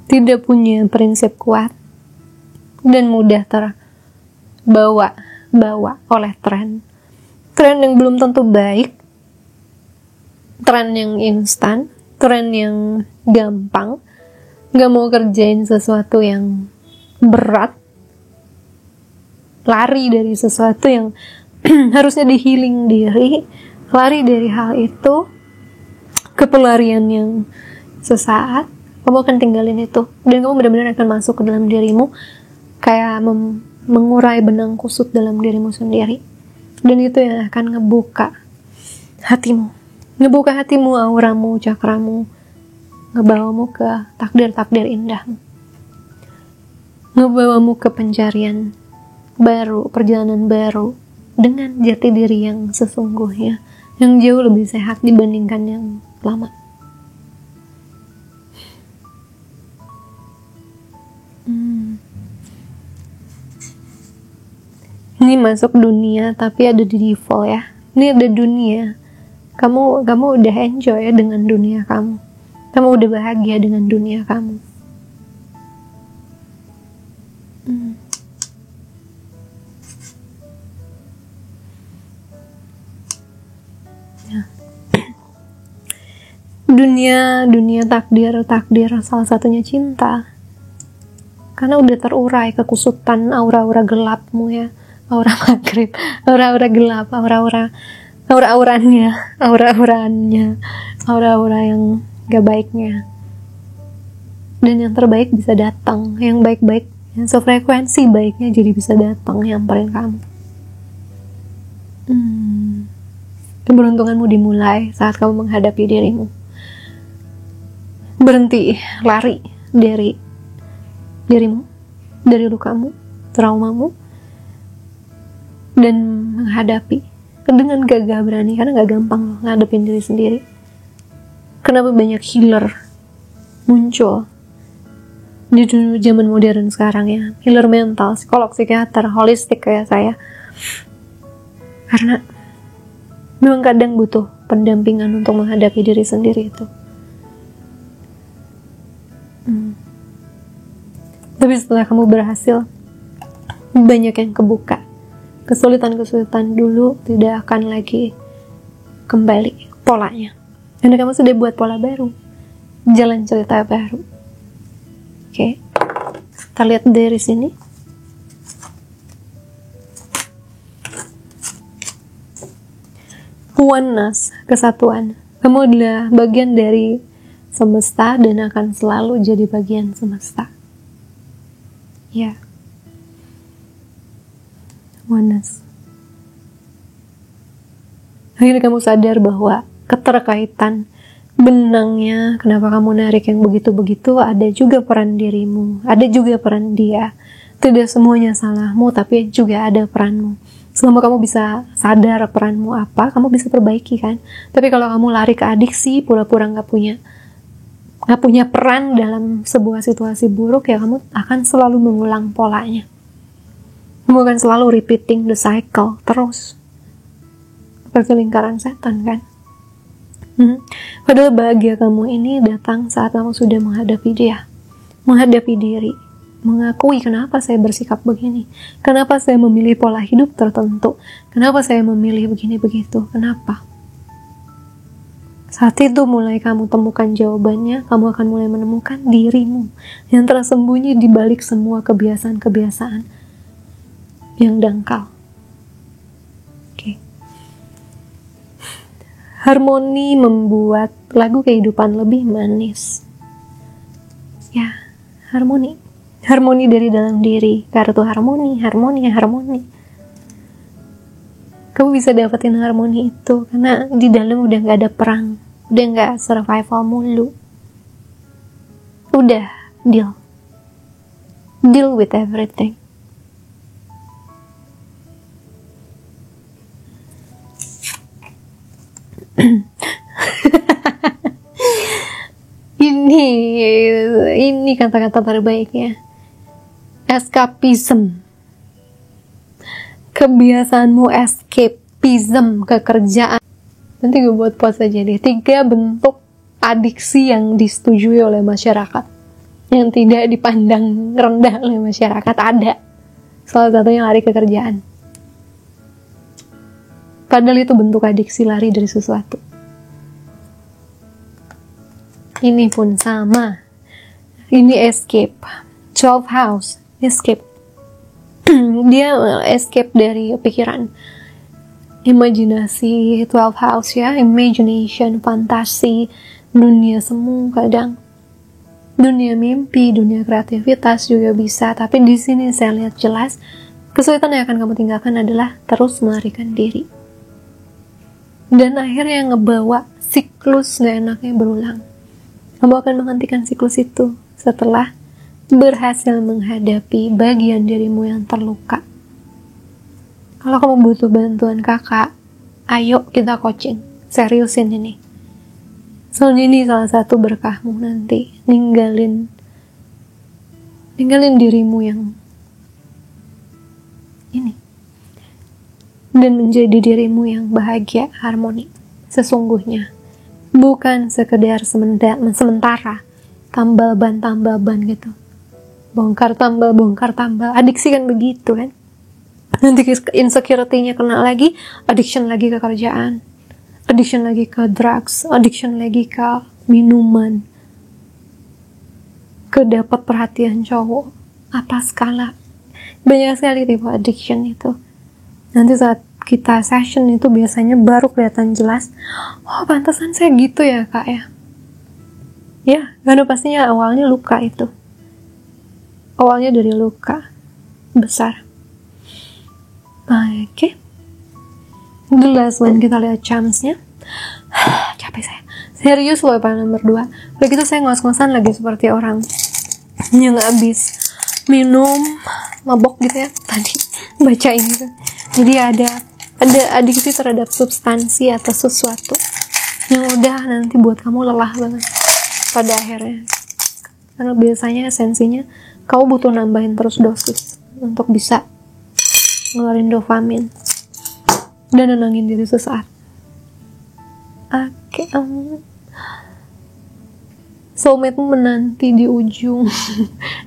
Tidak punya prinsip kuat dan mudah terbawa oleh tren yang belum tentu baik, tren yang instan, tren yang gampang, gak mau kerjain sesuatu yang berat, lari dari sesuatu yang harusnya di healing diri, lari dari hal itu ke pelarian yang sesaat. Kamu akan tinggalin itu dan kamu benar-benar akan masuk ke dalam dirimu, kayak mengurai benang kusut dalam dirimu sendiri, dan itu yang akan ngebuka hatimu, auramu, cakramu, ngebawamu ke takdir-takdir indahmu, ngebawamu ke pencarian baru, perjalanan baru dengan jati diri yang sesungguhnya, yang jauh lebih sehat dibandingkan yang lama. Ini masuk dunia tapi ada di default ya. Ini ada dunia. Kamu udah enjoy ya dengan dunia kamu. Kamu udah bahagia dengan dunia kamu. dunia takdir salah satunya cinta, karena udah terurai kekusutan aura-aura gelapmu ya, aura maghrib, aura-aura gelap, aura-auranya, aura-aura yang gak baiknya. Dan yang terbaik bisa datang, yang baik-baik, yang sefrekuensi baiknya jadi bisa datang nyamperin kamu. Keberuntunganmu dimulai saat kamu menghadapi dirimu. Berhenti lari dari dirimu, dari lukamu, traumamu, dan menghadapi dengan gagah berani, karena gak gampang loh ngadepin diri sendiri. Kenapa banyak healer muncul di zaman modern sekarang ya, healer mental, psikolog, psikiater, holistik kayak saya, karena memang kadang butuh pendampingan untuk menghadapi diri sendiri itu. Tapi setelah kamu berhasil, banyak yang kebuka. Kesulitan-kesulitan dulu tidak akan lagi kembali polanya, karena kamu sudah buat pola baru, jalan cerita baru. Oke, kita lihat dari sini. Oneness, kesatuan. Kamu adalah bagian dari semesta dan akan selalu jadi bagian semesta. Ya, oneness. Akhirnya kamu sadar bahwa keterkaitan benangnya, kenapa kamu narik yang begitu-begitu, ada juga peran dirimu, ada juga peran dia. Tidak semuanya salahmu, tapi juga ada peranmu. Selama kamu bisa sadar peranmu apa, kamu bisa perbaiki kan. Tapi kalau kamu lari ke adiksi, pura-pura nggak punya peran dalam sebuah situasi buruk, ya kamu akan selalu mengulang polanya. Kamu akan selalu repeating the cycle terus, seperti lingkaran setan kan. Padahal bahagia kamu ini datang saat kamu sudah menghadapi dia, menghadapi diri, mengakui kenapa saya bersikap begini, kenapa saya memilih pola hidup tertentu, kenapa saya memilih begini begitu, kenapa. Saat itu mulai kamu temukan jawabannya, kamu akan mulai menemukan dirimu yang tersembunyi di balik semua kebiasaan-kebiasaan yang dangkal. Oke. Harmoni membuat lagu kehidupan lebih manis. Ya, harmoni. Harmoni dari dalam diri. Kartu harmoni. Kamu bisa dapetin harmoni itu karena di dalam udah gak ada perang, udah gak survival mulu, udah deal with everything. ini kata-kata terbaiknya. Escapism. Kebiasaanmu escapism ke kerjaan. Nanti gue buat post aja deh. 3 bentuk adiksi yang disetujui oleh masyarakat, yang tidak dipandang rendah oleh masyarakat. Ada. Salah satunya lari ke kerjaan. Padahal itu bentuk adiksi, lari dari sesuatu. Ini pun sama. Ini escape. 12 house. Escape. Dia escape dari pikiran, imajinasi. 12 house ya, imagination, fantasi, dunia semu, kadang dunia mimpi, dunia kreativitas juga bisa. Tapi di sini saya lihat jelas kesulitan yang akan kamu tinggalkan adalah terus melarikan diri, dan akhirnya ngebawa siklus gak enaknya berulang. Kamu akan menghentikan siklus itu setelah berhasil menghadapi bagian dirimu yang terluka. Kalau kamu butuh bantuan kakak, ayo kita coaching, seriusin ini. Soalnya ini salah satu berkahmu nanti, ninggalin dirimu yang ini, dan menjadi dirimu yang bahagia, harmoni sesungguhnya, bukan sekedar sementara tambal ban gitu, bongkar tambal. Adiksi kan begitu kan. Nanti insecurity-nya kena lagi, addiction lagi ke kerjaan, addiction lagi ke drugs, addiction lagi ke minuman, ke dapat perhatian cowok, apa skala. Banyak sekali tipe addiction itu. Nanti saat kita session itu biasanya baru kelihatan jelas, oh pantasan saya gitu ya kak ya. Ya, karena pastinya awalnya luka itu. Awalnya dari luka besar. Oke. The last one, kita lihat chance-nya. Capek saya. Serius loh pak nomor 2. Begitu saya ngos-ngosan lagi seperti orang yang habis minum mabok gitu ya tadi baca ini kan. Jadi ada adiksi terhadap substansi atau sesuatu yang udah nanti buat kamu lelah banget pada akhirnya, karena biasanya esensinya kamu butuh nambahin terus dosis untuk bisa ngeluarin dopamin dan nenangin diri sesaat. Oke, soulmate-mu menanti di ujung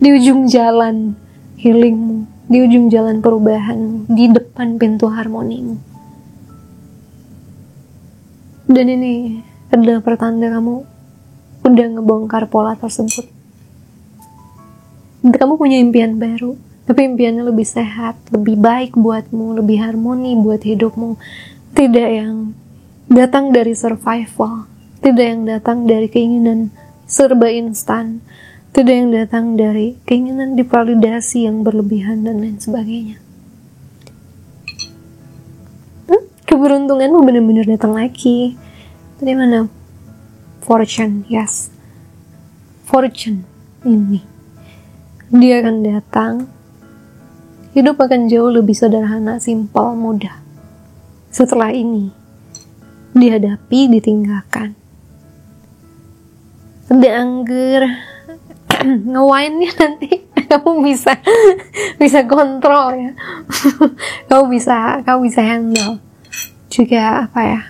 di ujung jalan healingmu, di ujung jalan perubahanmu, di depan pintu harmonimu. Dan ini adalah pertanda kamu udah ngebongkar pola tersebut. Kamu punya impian baru, tapi impiannya lebih sehat, lebih baik buatmu, lebih harmoni buat hidupmu. Tidak yang datang dari survival, tidak yang datang dari keinginan serba instan, tidak yang datang dari keinginan divalidasi yang berlebihan dan lain sebagainya. Keberuntunganmu benar-benar datang lagi. Dari mana? Fortune, yes. Fortune ini. Dia akan datang. Hidup akan jauh lebih sederhana, simpel, mudah. Setelah ini, dihadapi, ditinggalkan. Ada anggur nge-wine-nya nanti kamu bisa kontrol ya. kamu bisa handle. Juga apa ya?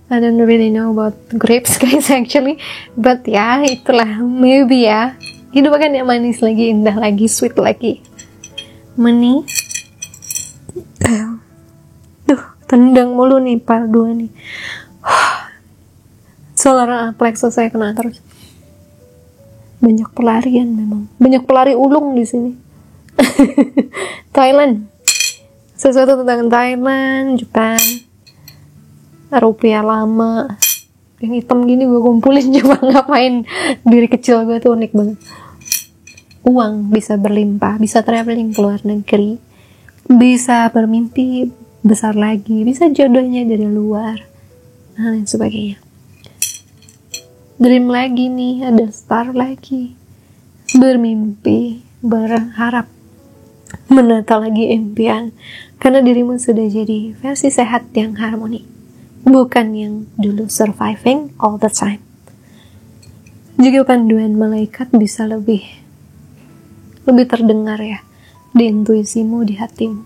I don't really know about grapes guys actually, but ya itulah, maybe ya. Hidup akan yang manis lagi, indah lagi, sweet lagi. Money. Duh, tendang mulu nih part 2 nih. Solar plexus saya kena terus. Banyak pelarian memang. Banyak pelari ulung di sini. Thailand. Sesuatu tentang Thailand, Jepang. Rupiah lama yang hitam gini gue kumpulin coba ngapain. Diri kecil gue tuh unik banget. Uang bisa berlimpah, bisa traveling ke luar negeri, bisa bermimpi besar lagi, bisa jodohnya dari luar, dan lain sebagainya. Dream lagi nih, ada star lagi, bermimpi, berharap, menata lagi impian, karena dirimu sudah jadi versi sehat yang harmoni, bukan yang dulu surviving all the time. Juga panduan malaikat bisa lebih terdengar ya di intuisimu, di hatimu.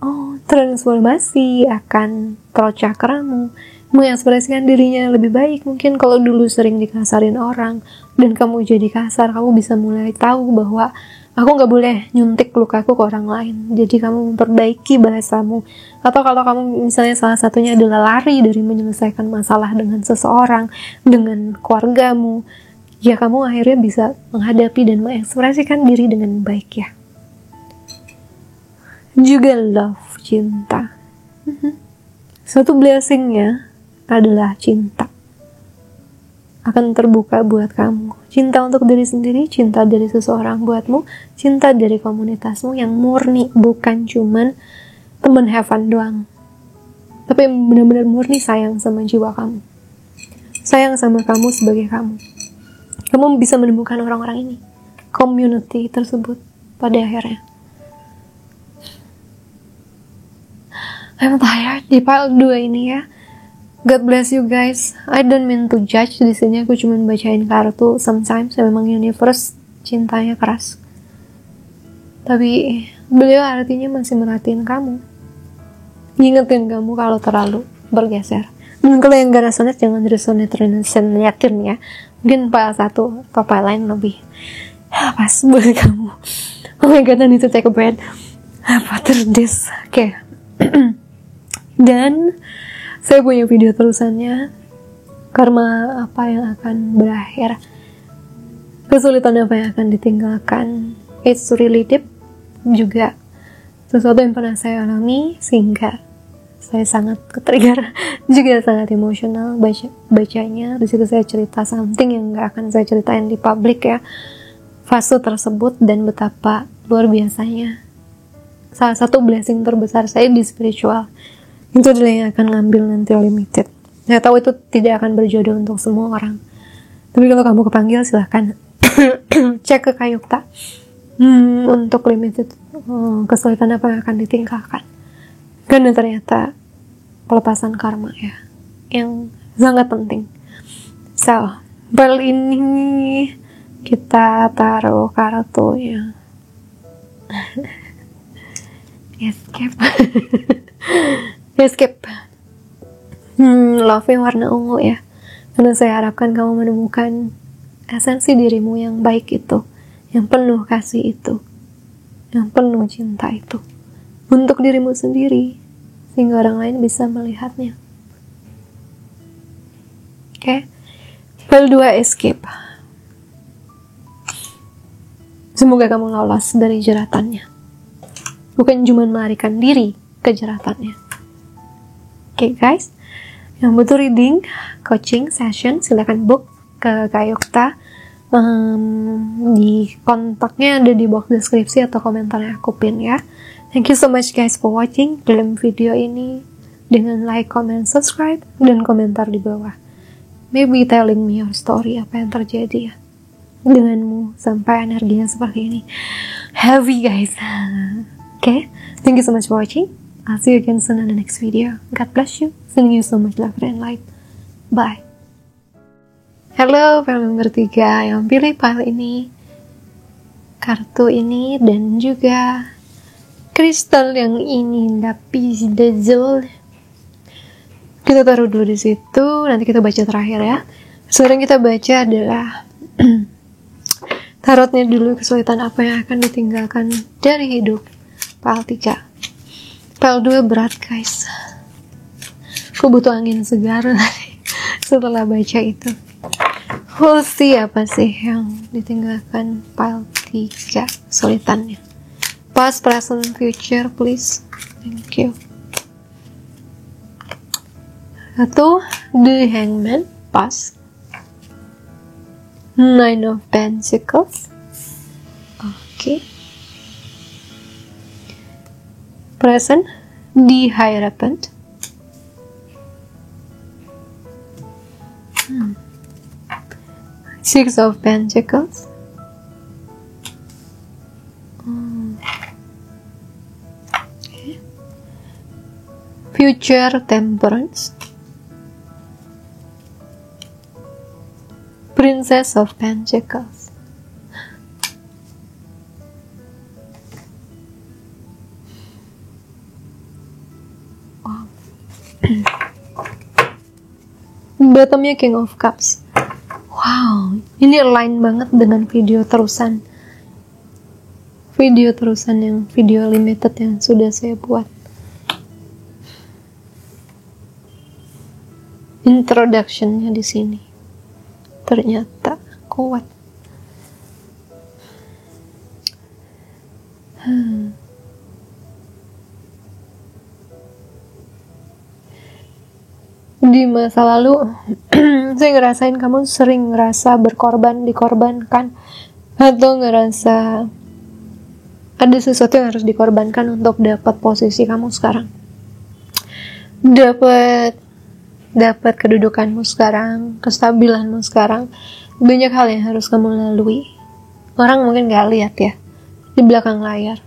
Oh, transformasi akan throat chakramu, mengekspresikan dirinya lebih baik. Mungkin kalau dulu sering dikasarin orang dan kamu jadi kasar, kamu bisa mulai tahu bahwa aku gak boleh nyuntik lukaku ke orang lain. Jadi kamu memperbaiki bahasamu. Atau kalau kamu misalnya salah satunya adalah lari dari menyelesaikan masalah dengan seseorang, dengan keluargamu, ya kamu akhirnya bisa menghadapi dan mengekspresikan diri dengan baik ya. Juga love, cinta. Suatu blessingnya adalah cinta. Akan terbuka buat kamu. Cinta untuk diri sendiri, cinta dari seseorang buatmu, cinta dari komunitasmu yang murni, bukan cuman temen have fun doang. Tapi benar-benar murni sayang sama jiwa kamu. Sayang sama kamu sebagai kamu. Kamu bisa menemukan orang-orang ini, community tersebut pada akhirnya. I'm tired di part 2 ini ya. God bless you guys. I don't mean to judge di sini. Aku cuma bacain kartu. Sometimes memang universe cintanya keras. Tapi beliau artinya masih merhatiin kamu, ngingetin kamu kalau terlalu bergeser. Dan kalau yang gak resonate, jangan resonate ya. Mungkin file 1 atau file lain lebih pas buat kamu. Oh my god, I need to take a breath. After this. Okay. Dan saya punya video terusannya, karma apa yang akan berakhir, kesulitan apa yang akan ditinggalkan. It's really deep, juga sesuatu yang pernah saya alami sehingga saya sangat ke-trigger, juga sangat emosional bacanya. Di situ saya cerita something yang gak akan saya ceritain di publik ya, fase tersebut dan betapa luar biasanya. Salah satu blessing terbesar saya di spiritual itu adalah yang akan ngambil nanti limited. Saya tahu itu tidak akan berjodoh untuk semua orang, tapi kalau kamu kepanggil silahkan cek ke Kayukta untuk limited, kesulitan apa yang akan ditinggalkan. Karena ternyata pelepasan karma ya yang sangat penting. So, file ini kita taruh kartunya. Escape. Escape. Love warna ungu ya. Karena saya harapkan kamu menemukan esensi dirimu yang baik itu, yang penuh kasih itu, yang penuh cinta itu untuk dirimu sendiri, sehingga orang lain bisa melihatnya. Oke. File 2 escape. Semoga kamu lolos dari jeratannya, bukan cuma melarikan diri ke jeratannya. Oke guys, yang butuh reading, coaching, session, silakan book ke Kayukta. Di kontaknya ada di box deskripsi atau komentar yang aku pin ya. Thank you so much guys for watching dalam video ini, dengan like, comment, subscribe, dan komentar di bawah. Maybe telling me your story, apa yang terjadi ya denganmu sampai energinya seperti ini. Heavy guys. Okay, thank you so much for watching. I'll see you again soon in the next video. God bless you. Sending you so much love and light. Bye. Halo member 3 yang pilih file ini, kartu ini, dan juga kristal yang ini, lapis lazuli. Kita taruh dulu di situ, nanti kita baca terakhir ya. Sekarang kita baca adalah tarotnya dulu, kesulitan apa yang akan ditinggalkan dari hidup. File 3. File 2 berat guys. Aku butuh angin segar setelah baca itu. We'll see apa sih yang ditinggalkan file 3 kesulitannya. Past, present, future please. Thank you. 1. The Hangman, past. 9 of Pentacles. Okay. Present, the Hierophant. Six of Pentacles. Okay. Future, Temperance. Princess of Pentacles. Wow. Bottomnya King of Cups. Wow, ini align banget dengan video terusan yang video limited yang sudah saya buat. Introductionnya di sini ternyata kuat. Di masa lalu saya ngerasain kamu sering ngerasa dikorbankan, atau ngerasa ada sesuatu yang harus dikorbankan untuk dapat posisi kamu sekarang, dapat kedudukanmu sekarang, kestabilanmu sekarang. Banyak hal yang harus kamu lalui. Orang mungkin gak lihat ya di belakang layar.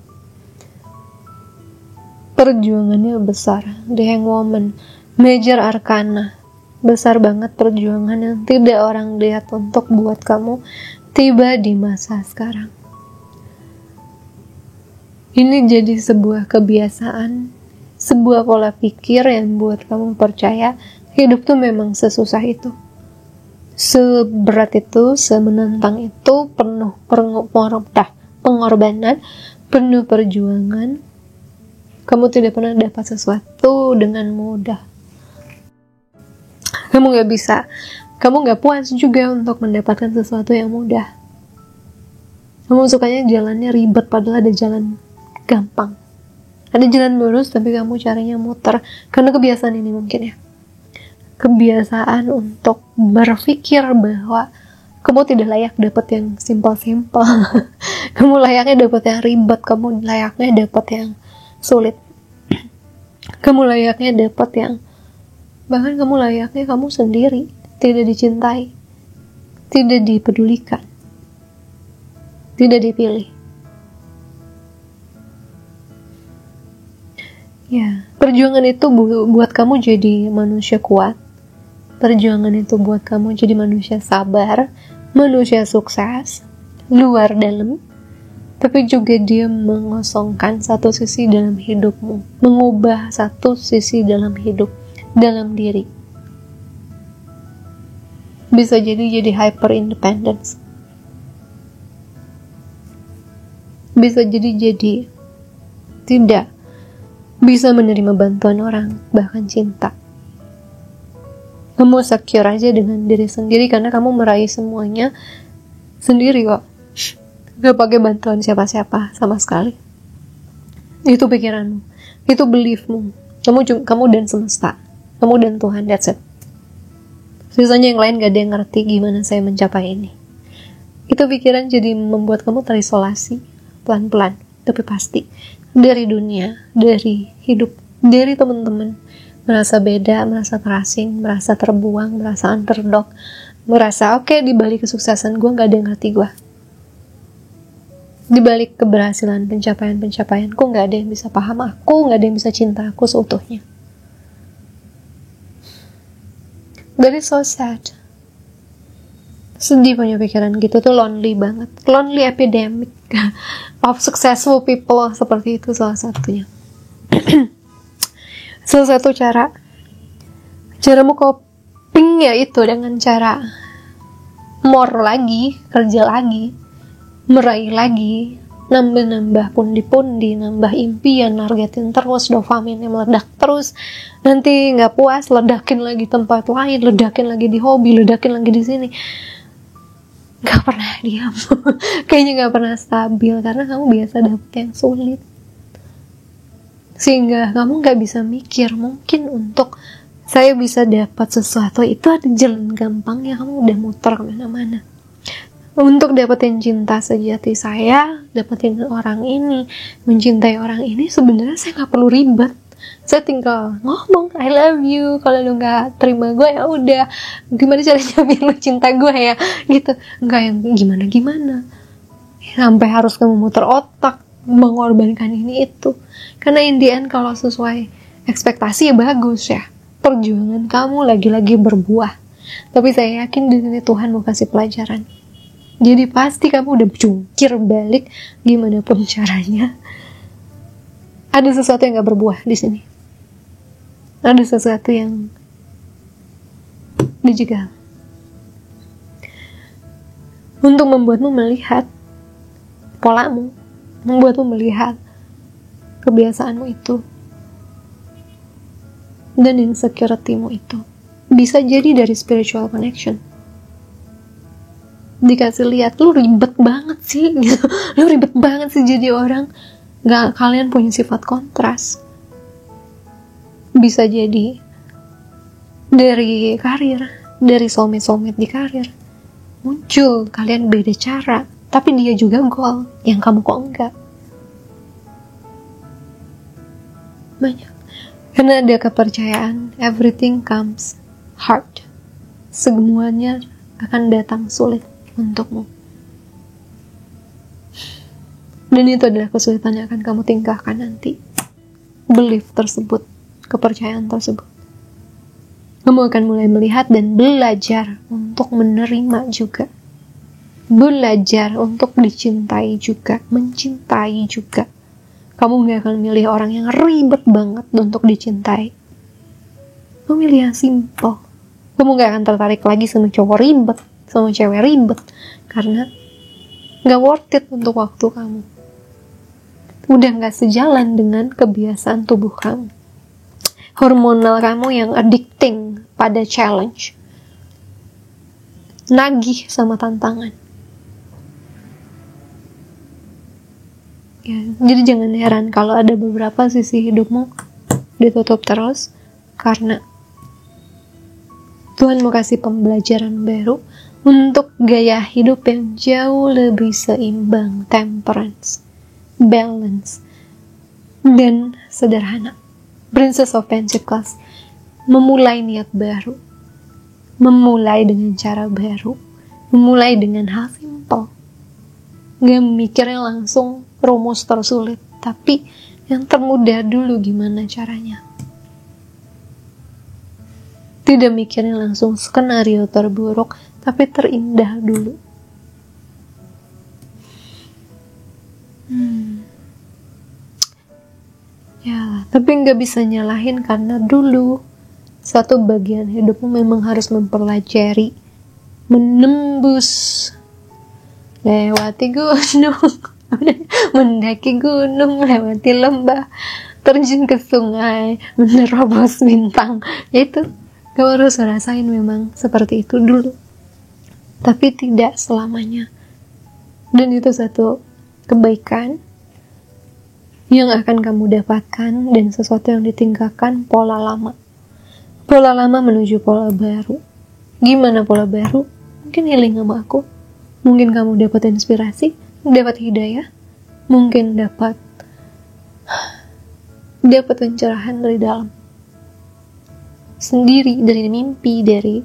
Perjuangannya besar. The Hangwoman, Major Arcana, besar banget perjuangan yang tidak orang lihat untuk buat kamu tiba di masa sekarang. Ini jadi sebuah kebiasaan, sebuah pola pikir yang buat kamu percaya hidup tuh memang sesusah itu, seberat itu, semenantang itu, penuh pengorbanan, penuh perjuangan, Kamu tidak pernah dapat sesuatu dengan mudah. Kamu gak puas juga untuk mendapatkan sesuatu yang mudah. Kamu sukanya jalannya ribet, padahal ada jalan gampang. Ada jalan lurus, tapi kamu caranya muter. Karena kebiasaan ini mungkin ya. Kebiasaan untuk berpikir bahwa kamu tidak layak dapat yang simpel-simpel. Kamu layaknya dapat yang ribet. Kamu layaknya dapat yang sulit. Kamu layaknya dapat yang, bahkan kamu layaknya kamu sendiri, tidak dicintai, tidak dipedulikan, tidak dipilih. Ya, perjuangan itu buat kamu jadi manusia kuat. Perjuangan itu buat kamu jadi manusia sabar, manusia sukses, luar dalam. Tapi juga dia mengosongkan satu sisi dalam hidupmu, mengubah satu sisi dalam hidup, dalam diri. Bisa jadi hyper independence. Bisa jadi tidak bisa menerima bantuan orang, bahkan cinta. Kamu secure aja dengan diri sendiri karena kamu meraih semuanya sendiri kok. Gak pakai bantuan siapa-siapa sama sekali. Itu pikiranmu, itu beliefmu. Kamu dan semesta, kamu dan Tuhan, that's it. Sisanya yang lain gak ada yang ngerti gimana saya mencapai ini. Itu pikiran jadi membuat kamu terisolasi pelan-pelan, tapi pasti dari dunia, dari hidup, dari teman-teman. Merasa beda, merasa terasing, merasa terbuang, merasa underdog, merasa oke, di balik kesuksesan gue gak ada yang ngerti gue. Di balik keberhasilan, pencapaianku gak ada yang bisa paham aku, gak ada yang bisa cinta aku seutuhnya. That is so sad. Sedih punya pikiran gitu tuh, lonely banget. Lonely epidemic of successful people, seperti itu salah satunya. Salah satu caramu coping ya itu dengan cara more lagi, kerja lagi, meraih lagi, nambah pundi-pundi, nambah impian, nargetin terus, dopaminnya meledak terus. Nanti nggak puas, ledakin lagi tempat lain, ledakin lagi di hobi, ledakin lagi di sini. Nggak pernah diam. Kayaknya nggak pernah stabil karena kamu biasa dapet yang sulit. Sehingga kamu gak bisa mikir, mungkin untuk saya bisa dapat sesuatu itu ada jalan gampangnya, kamu udah muter kemana-mana. Untuk dapetin cinta sejati saya, dapetin orang ini, mencintai orang ini, sebenarnya saya gak perlu ribet. Saya tinggal ngomong I love you, kalau lu gak terima gue ya udah, gimana caranya biar lu cinta gue ya, gitu. Gak yang gimana-gimana sampai harus kamu muter otak mengorbankan ini itu. Karena in the end kalau sesuai ekspektasi ya bagus ya, perjuangan kamu lagi-lagi berbuah. Tapi saya yakin di sini Tuhan mau kasih pelajaran. Jadi pasti kamu udah jungkir balik gimana pun caranya, ada sesuatu yang gak berbuah di sini. Ada sesuatu yang dijegal untuk membuatmu melihat polamu, membuatmu melihat kebiasaanmu itu dan insecurity-mu itu. Bisa jadi dari spiritual connection. Dikasih lihat, lu ribet banget sih gitu. Lu ribet banget sih jadi orang. Gak, kalian punya sifat kontras. Bisa jadi dari karir, dari soulmate di karir. Muncul kalian beda cara, tapi dia juga goal yang kamu kok enggak. Banyak. Karena ada kepercayaan everything comes hard. Semuanya akan datang sulit untukmu. Dan itu adalah kesulitan yang akan kamu tinggalkan nanti. Belief tersebut, kepercayaan tersebut. Kamu akan mulai melihat dan belajar untuk menerima juga. Belajar untuk dicintai juga, mencintai juga. Kamu gak akan milih orang yang ribet banget untuk dicintai. Kamu milih yang simple. Kamu gak akan tertarik lagi sama cowok ribet, sama cewek ribet. Karena gak worth it untuk waktu kamu. udah gak sejalan dengan kebiasaan tubuh kamu. Hormonal kamu yang addicting pada challenge, nagih sama tantangan. Ya, jadi jangan heran kalau ada beberapa sisi hidupmu ditutup terus, karena Tuhan mau kasih pembelajaran baru untuk gaya hidup yang jauh lebih seimbang, temperance, balance, dan sederhana. Princess of Pentacles memulai niat baru, memulai dengan cara baru, memulai dengan hal simple. Gak mikirnya langsung rumus tersulit, tapi yang termudah dulu gimana caranya. Tidak mikirnya langsung skenario terburuk, tapi terindah dulu. Ya, tapi nggak bisa nyalahin karena dulu satu bagian hidupmu memang harus mempelajari, menembus, lewati gunung, mendaki gunung, lewati lembah, terjun ke sungai, menerobos bintang. Itu kamu harus rasain memang seperti itu dulu, tapi tidak selamanya. Dan itu satu kebaikan yang akan kamu dapatkan, dan sesuatu yang ditinggalkan pola lama menuju pola baru. Gimana pola baru? Mungkin healing sama aku, mungkin kamu dapat inspirasi, dapat hidayah, mungkin dapat pencerahan dari dalam sendiri, dari mimpi, dari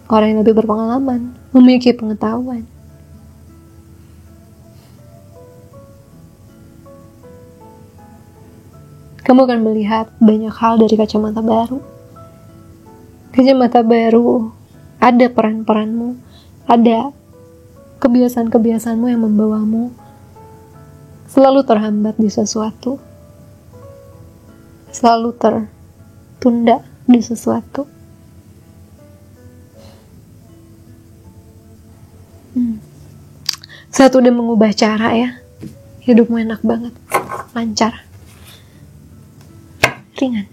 orang yang lebih berpengalaman, memiliki pengetahuan. Kamu akan melihat banyak hal dari kacamata baru. Kacamata baru, ada peran-peranmu, ada kebiasaan-kebiasaanmu yang membawamu selalu terhambat di sesuatu, selalu tertunda di sesuatu. Saat udah mengubah cara ya, hidupmu enak banget, lancar, ringan.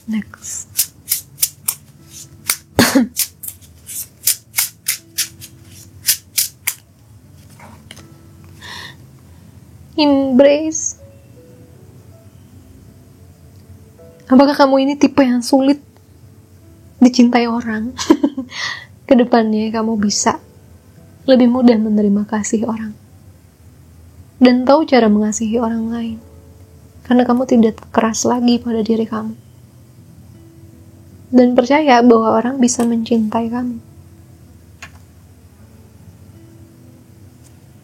Next. Embrace. Apakah kamu ini tipe yang sulit dicintai orang? Kedepannya kamu bisa lebih mudah menerima kasih orang dan tahu cara mengasihi orang lain, karena kamu tidak keras lagi pada diri kamu dan percaya bahwa orang bisa mencintai kamu.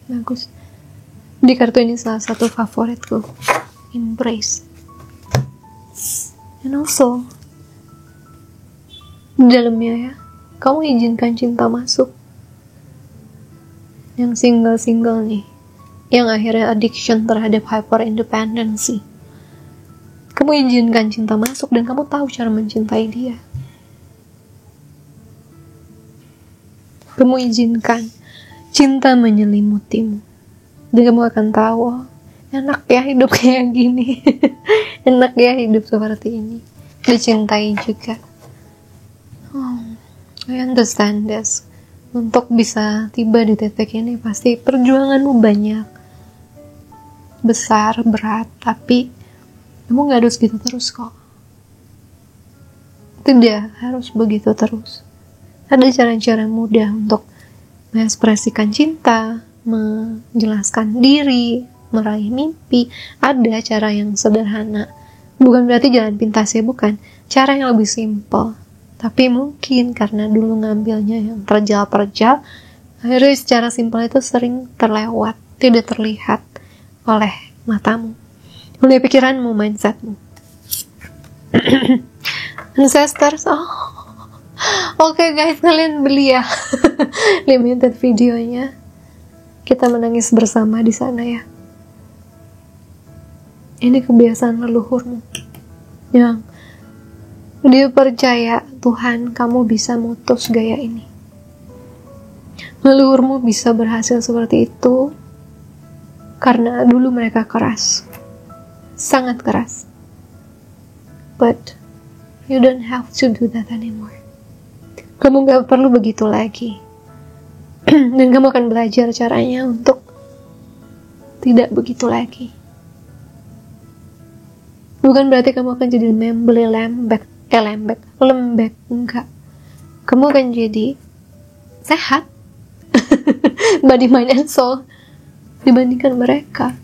Bagus. Di kartu ini salah satu favoritku, embrace. And also di dalamnya ya, kamu izinkan cinta masuk. Yang single-single nih, yang akhirnya addiction terhadap hyper independency, kamu izinkan cinta masuk dan kamu tahu cara mencintai dia. Kamu izinkan cinta menyelimutimu dan kamu akan tahu, oh, enak ya hidup kayak gini. Enak ya hidup seperti ini, dicintai juga. I understand this. Untuk bisa tiba di titik ini pasti perjuanganmu banyak, besar, berat, tapi kamu gak harus gitu terus kok. Tidak harus begitu terus. Ada cara-cara mudah untuk mengekspresikan cinta, menjelaskan diri, meraih mimpi. Ada cara yang sederhana, bukan berarti jalan pintas ya, bukan. Cara yang lebih simpel, tapi mungkin karena dulu ngambilnya yang terjal-perjal, akhirnya secara simpel itu sering terlewat, tidak terlihat oleh matamu, oleh pikiranmu, mindsetmu. Ancestors, oke guys, kalian beli ya limited videonya. Kita menangis bersama di sana ya. Ini kebiasaan leluhurmu yang dia percaya Tuhan kamu bisa mutus gaya ini. Leluhurmu bisa berhasil seperti itu karena dulu mereka keras, sangat keras. But you don't have to do that anymore. Kamu gak perlu begitu lagi. Dan kamu akan belajar caranya untuk tidak begitu lagi. Bukan berarti kamu akan jadi lembek, enggak. Kamu akan jadi sehat body, mind, and soul dibandingkan mereka.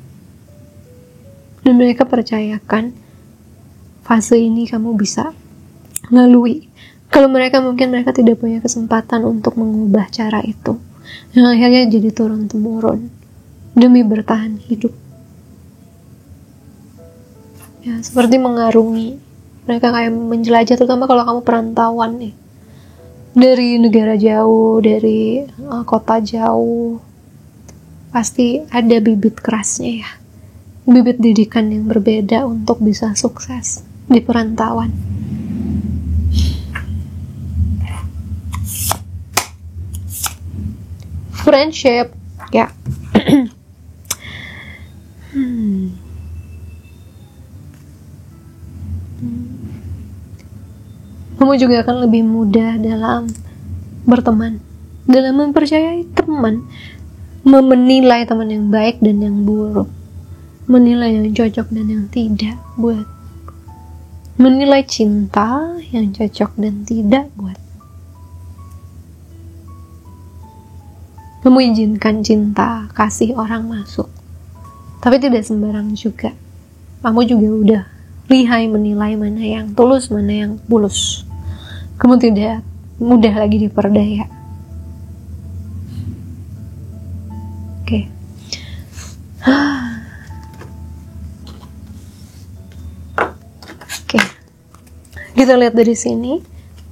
Dan mereka percayakan fase ini kamu bisa lalui. Kalau mereka tidak punya kesempatan untuk mengubah cara itu, yang akhirnya jadi turun-temurun demi bertahan hidup. Ya, seperti mengarungi. Mereka kayak menjelajah, terutama kalau kamu perantauan nih, dari negara jauh, dari kota jauh, pasti ada bibit kerasnya ya, bibit didikan yang berbeda untuk bisa sukses di perantauan. Friendship, ya. Kamu juga akan lebih mudah dalam berteman, dalam mempercayai teman, menilai teman yang baik dan yang buruk, menilai yang cocok dan yang tidak buat, menilai cinta yang cocok dan tidak buat. Kamu izinkan cinta, kasih orang masuk, tapi tidak sembarang juga. Kamu juga udah lihai menilai mana yang tulus, mana yang bulus. Kamu tidak mudah lagi diperdaya. Oke. Oke. Kita lihat dari sini.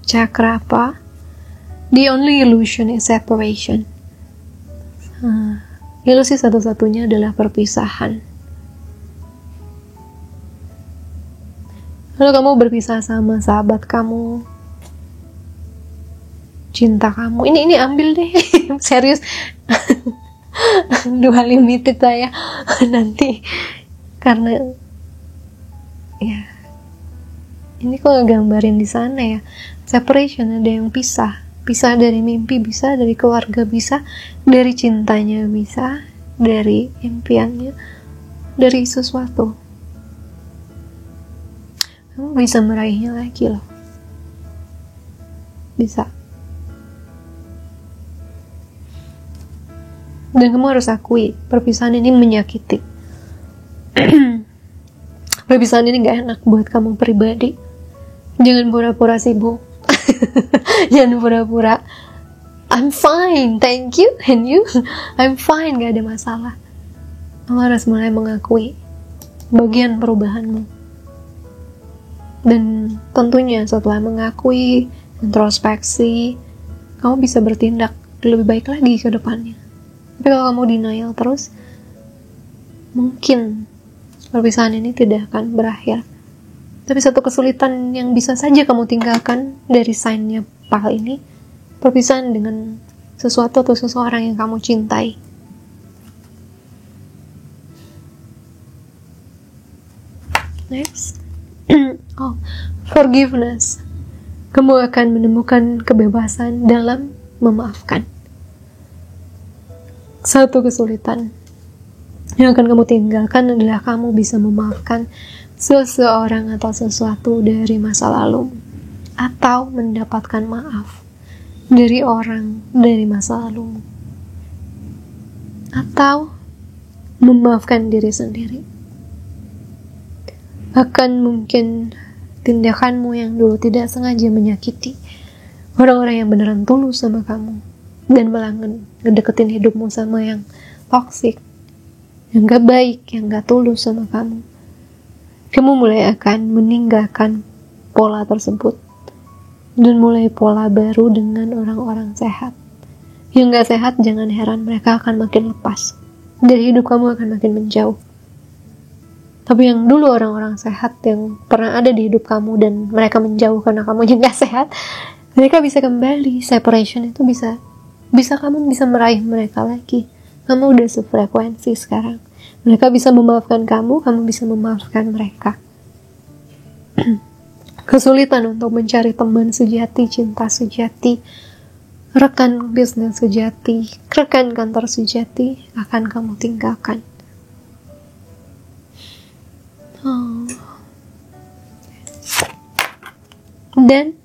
Cakra apa? The only illusion is separation. Ilusi satu-satunya adalah perpisahan. Lalu kamu berpisah sama sahabat kamu, cinta kamu. Ini ambil deh, serius. 2 limited lah ya nanti, karena ya ini kok ngegambarin di sana ya, separation, ada yang pisah dari mimpi, bisa dari keluarga, bisa dari cintanya, bisa dari impiannya, dari sesuatu. Kamu bisa meraihnya lagi loh, bisa. Dan kamu harus akui, perpisahan ini menyakiti. Perpisahan ini gak enak buat kamu pribadi. Jangan pura-pura sibuk. Jangan pura-pura I'm fine, thank you, and you, I'm fine, gak ada masalah. Kamu harus mulai mengakui bagian perubahanmu. Dan tentunya setelah mengakui, introspeksi, kamu bisa bertindak lebih baik lagi ke depannya. Tapi kalau kamu denial terus, mungkin perpisahan ini tidak akan berakhir. Tapi satu kesulitan yang bisa saja kamu tinggalkan dari sign-nya hal ini, perpisahan dengan sesuatu atau seseorang yang kamu cintai. Next. Forgiveness. Kamu akan menemukan kebebasan dalam memaafkan. Satu kesulitan yang akan kamu tinggalkan adalah kamu bisa memaafkan seseorang atau sesuatu dari masa lalu, atau mendapatkan maaf dari orang dari masa lalu, atau memaafkan diri sendiri. Bahkan mungkin tindakanmu yang dulu tidak sengaja menyakiti orang-orang yang beneran tulus sama kamu, dan malah ngedeketin hidupmu sama yang toksik, yang gak baik, yang gak tulus sama kamu. Kamu mulai akan meninggalkan pola tersebut dan mulai pola baru dengan orang-orang sehat. Yang gak sehat, jangan heran, mereka akan makin lepas dari hidup kamu, akan makin menjauh. Tapi yang dulu orang-orang sehat yang pernah ada di hidup kamu dan mereka menjauh karena kamu yang gak sehat, mereka bisa kembali. Separation itu bisa kamu bisa meraih mereka lagi. Kamu udah sefrekuensi sekarang. Mereka bisa memaafkan kamu, kamu bisa memaafkan mereka. Kesulitan untuk mencari teman sejati, cinta sejati, rekan bisnis sejati, rekan kantor sejati akan kamu tinggalkan. Dan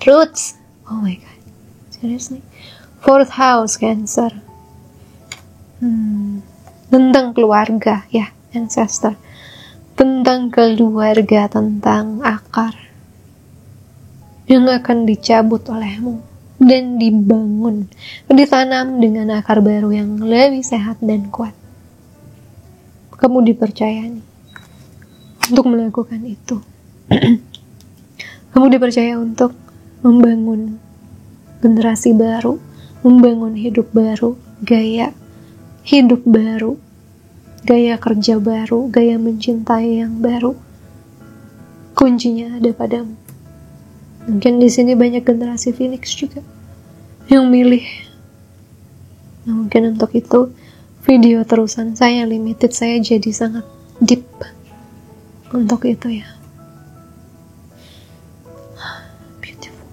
roots, oh my god, seriously, 4th house Cancer, tentang keluarga ya, ancestor, tentang keluarga, tentang akar yang akan dicabut olehmu dan dibangun, ditanam dengan akar baru yang lebih sehat dan kuat. Kamu dipercayai untuk melakukan itu. Kamu dipercaya untuk membangun generasi baru, membangun hidup baru, gaya hidup baru, gaya kerja baru, gaya mencintai yang baru. Kuncinya ada padamu. Mungkin di sini banyak generasi Phoenix juga yang milih. Nah, mungkin untuk itu video terusan saya limited, saya jadi sangat deep untuk itu ya. Beautiful.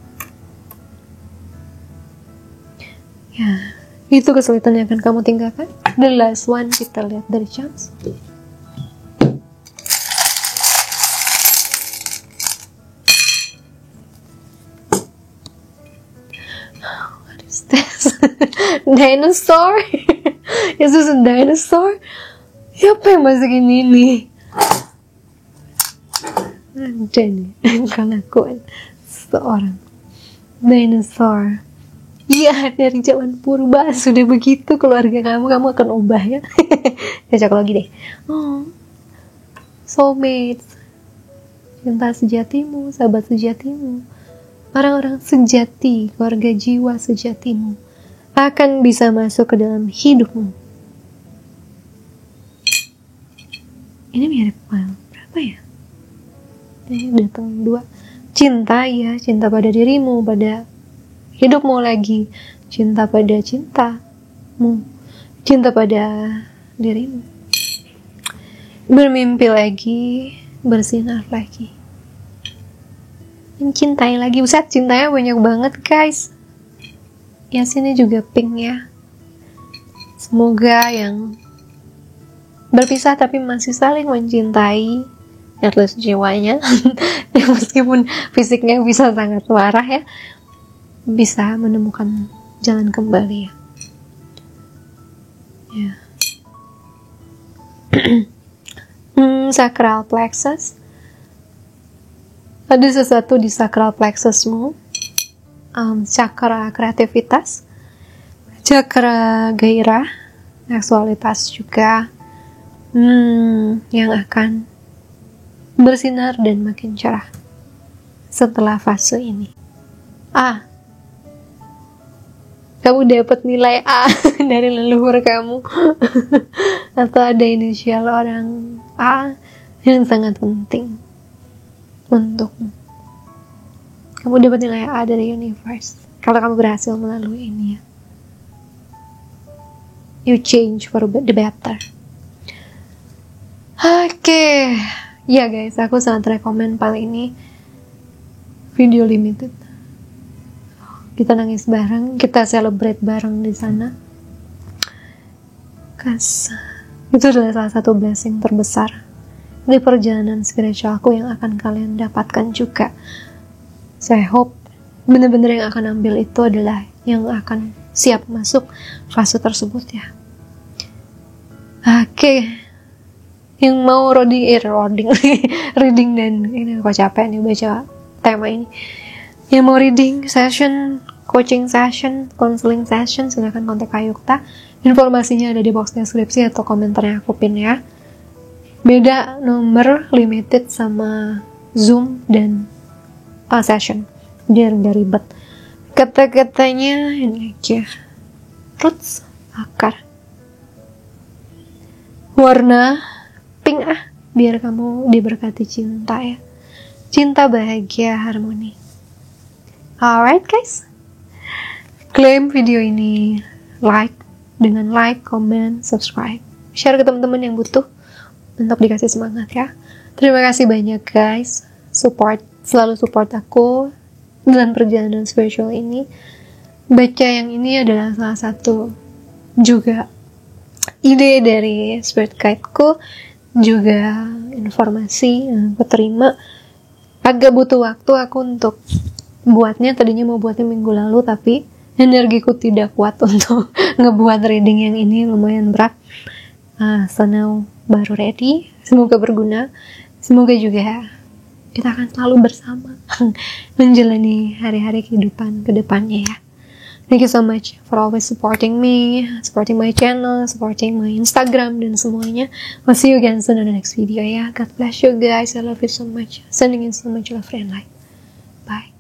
Ya, itu kesulitan yang akan kamu tinggalkan. The last one, kita lihat dari chance. What is this? Dinosaur? Is this a dinosaur? Siapa yang masukin ini? Ada nih kelakuan seorang dinosaur. Iya, dari zaman purba sudah begitu keluarga kamu akan ubah ya. Cocok lagi deh. Oh, soulmates, cinta sejatimu, sahabat sejatimu, orang-orang sejati, keluarga jiwa sejatimu akan bisa masuk ke dalam hidupmu. Ini mirip berapa ya? Ini datang 2. Cinta ya, cinta pada dirimu, pada hidupmu lagi, cinta pada cintamu, cinta pada dirimu, bermimpi lagi, bersinar lagi, mencintai lagi. Buset, cintanya banyak banget guys ya. Sini juga pink ya. Semoga yang berpisah tapi masih saling mencintai, at least jiwanya meskipun fisiknya bisa sangat marah ya, bisa menemukan jalan kembali ya. Sacral plexus, ada sesuatu di sacral plexusmu, chakra kreativitas, chakra gairah, seksualitas juga, yang akan bersinar dan makin cerah setelah fase ini. Kamu dapat nilai A dari leluhur kamu atau ada inisial orang A yang sangat penting untukmu. Kamu dapat nilai A dari universe kalau kamu berhasil melalui ini ya. You change for the better. Oke. Ya guys, aku sangat rekomen kali ini video limited. Kita nangis bareng, kita celebrate bareng di sana. Itu adalah salah satu blessing terbesar di perjalanan spiritualku yang akan kalian dapatkan juga. Saya hope benar-benar yang akan ambil itu adalah yang akan siap masuk fase tersebut ya. Oke. Yang mau reading dan ini kok capek nih baca tema ini. Yang mau reading session, coaching session, counseling session, silakan kontak Ayukta. Informasinya ada di box deskripsi atau komentarnya aku pin ya. Beda nomor limited sama Zoom dan session, biar gak ribet. Kata-katanya ini aja. Roots, akar. Warna pink biar kamu diberkati cinta ya. Cinta, bahagia, harmoni. Alright guys, claim video ini, like, comment, subscribe, share ke teman-teman yang butuh untuk dikasih semangat ya. Terima kasih banyak guys, selalu support aku dalam perjalanan spiritual ini. Baca yang ini adalah salah satu juga ide dari spirit guide-ku, juga informasi yang aku terima. Agak butuh waktu aku untuk buatnya, tadinya mau buatnya minggu lalu tapi energiku tidak kuat untuk ngebuat reading yang ini, lumayan berat. So now baru ready, semoga berguna, semoga juga kita akan selalu bersama menjalani hari-hari kehidupan ke depannya ya. Thank you so much for always supporting me, supporting my channel, supporting my Instagram dan semuanya. I'll see you again soon on the next video ya. God bless you guys, I love you so much. Sending in so much love and light. Bye.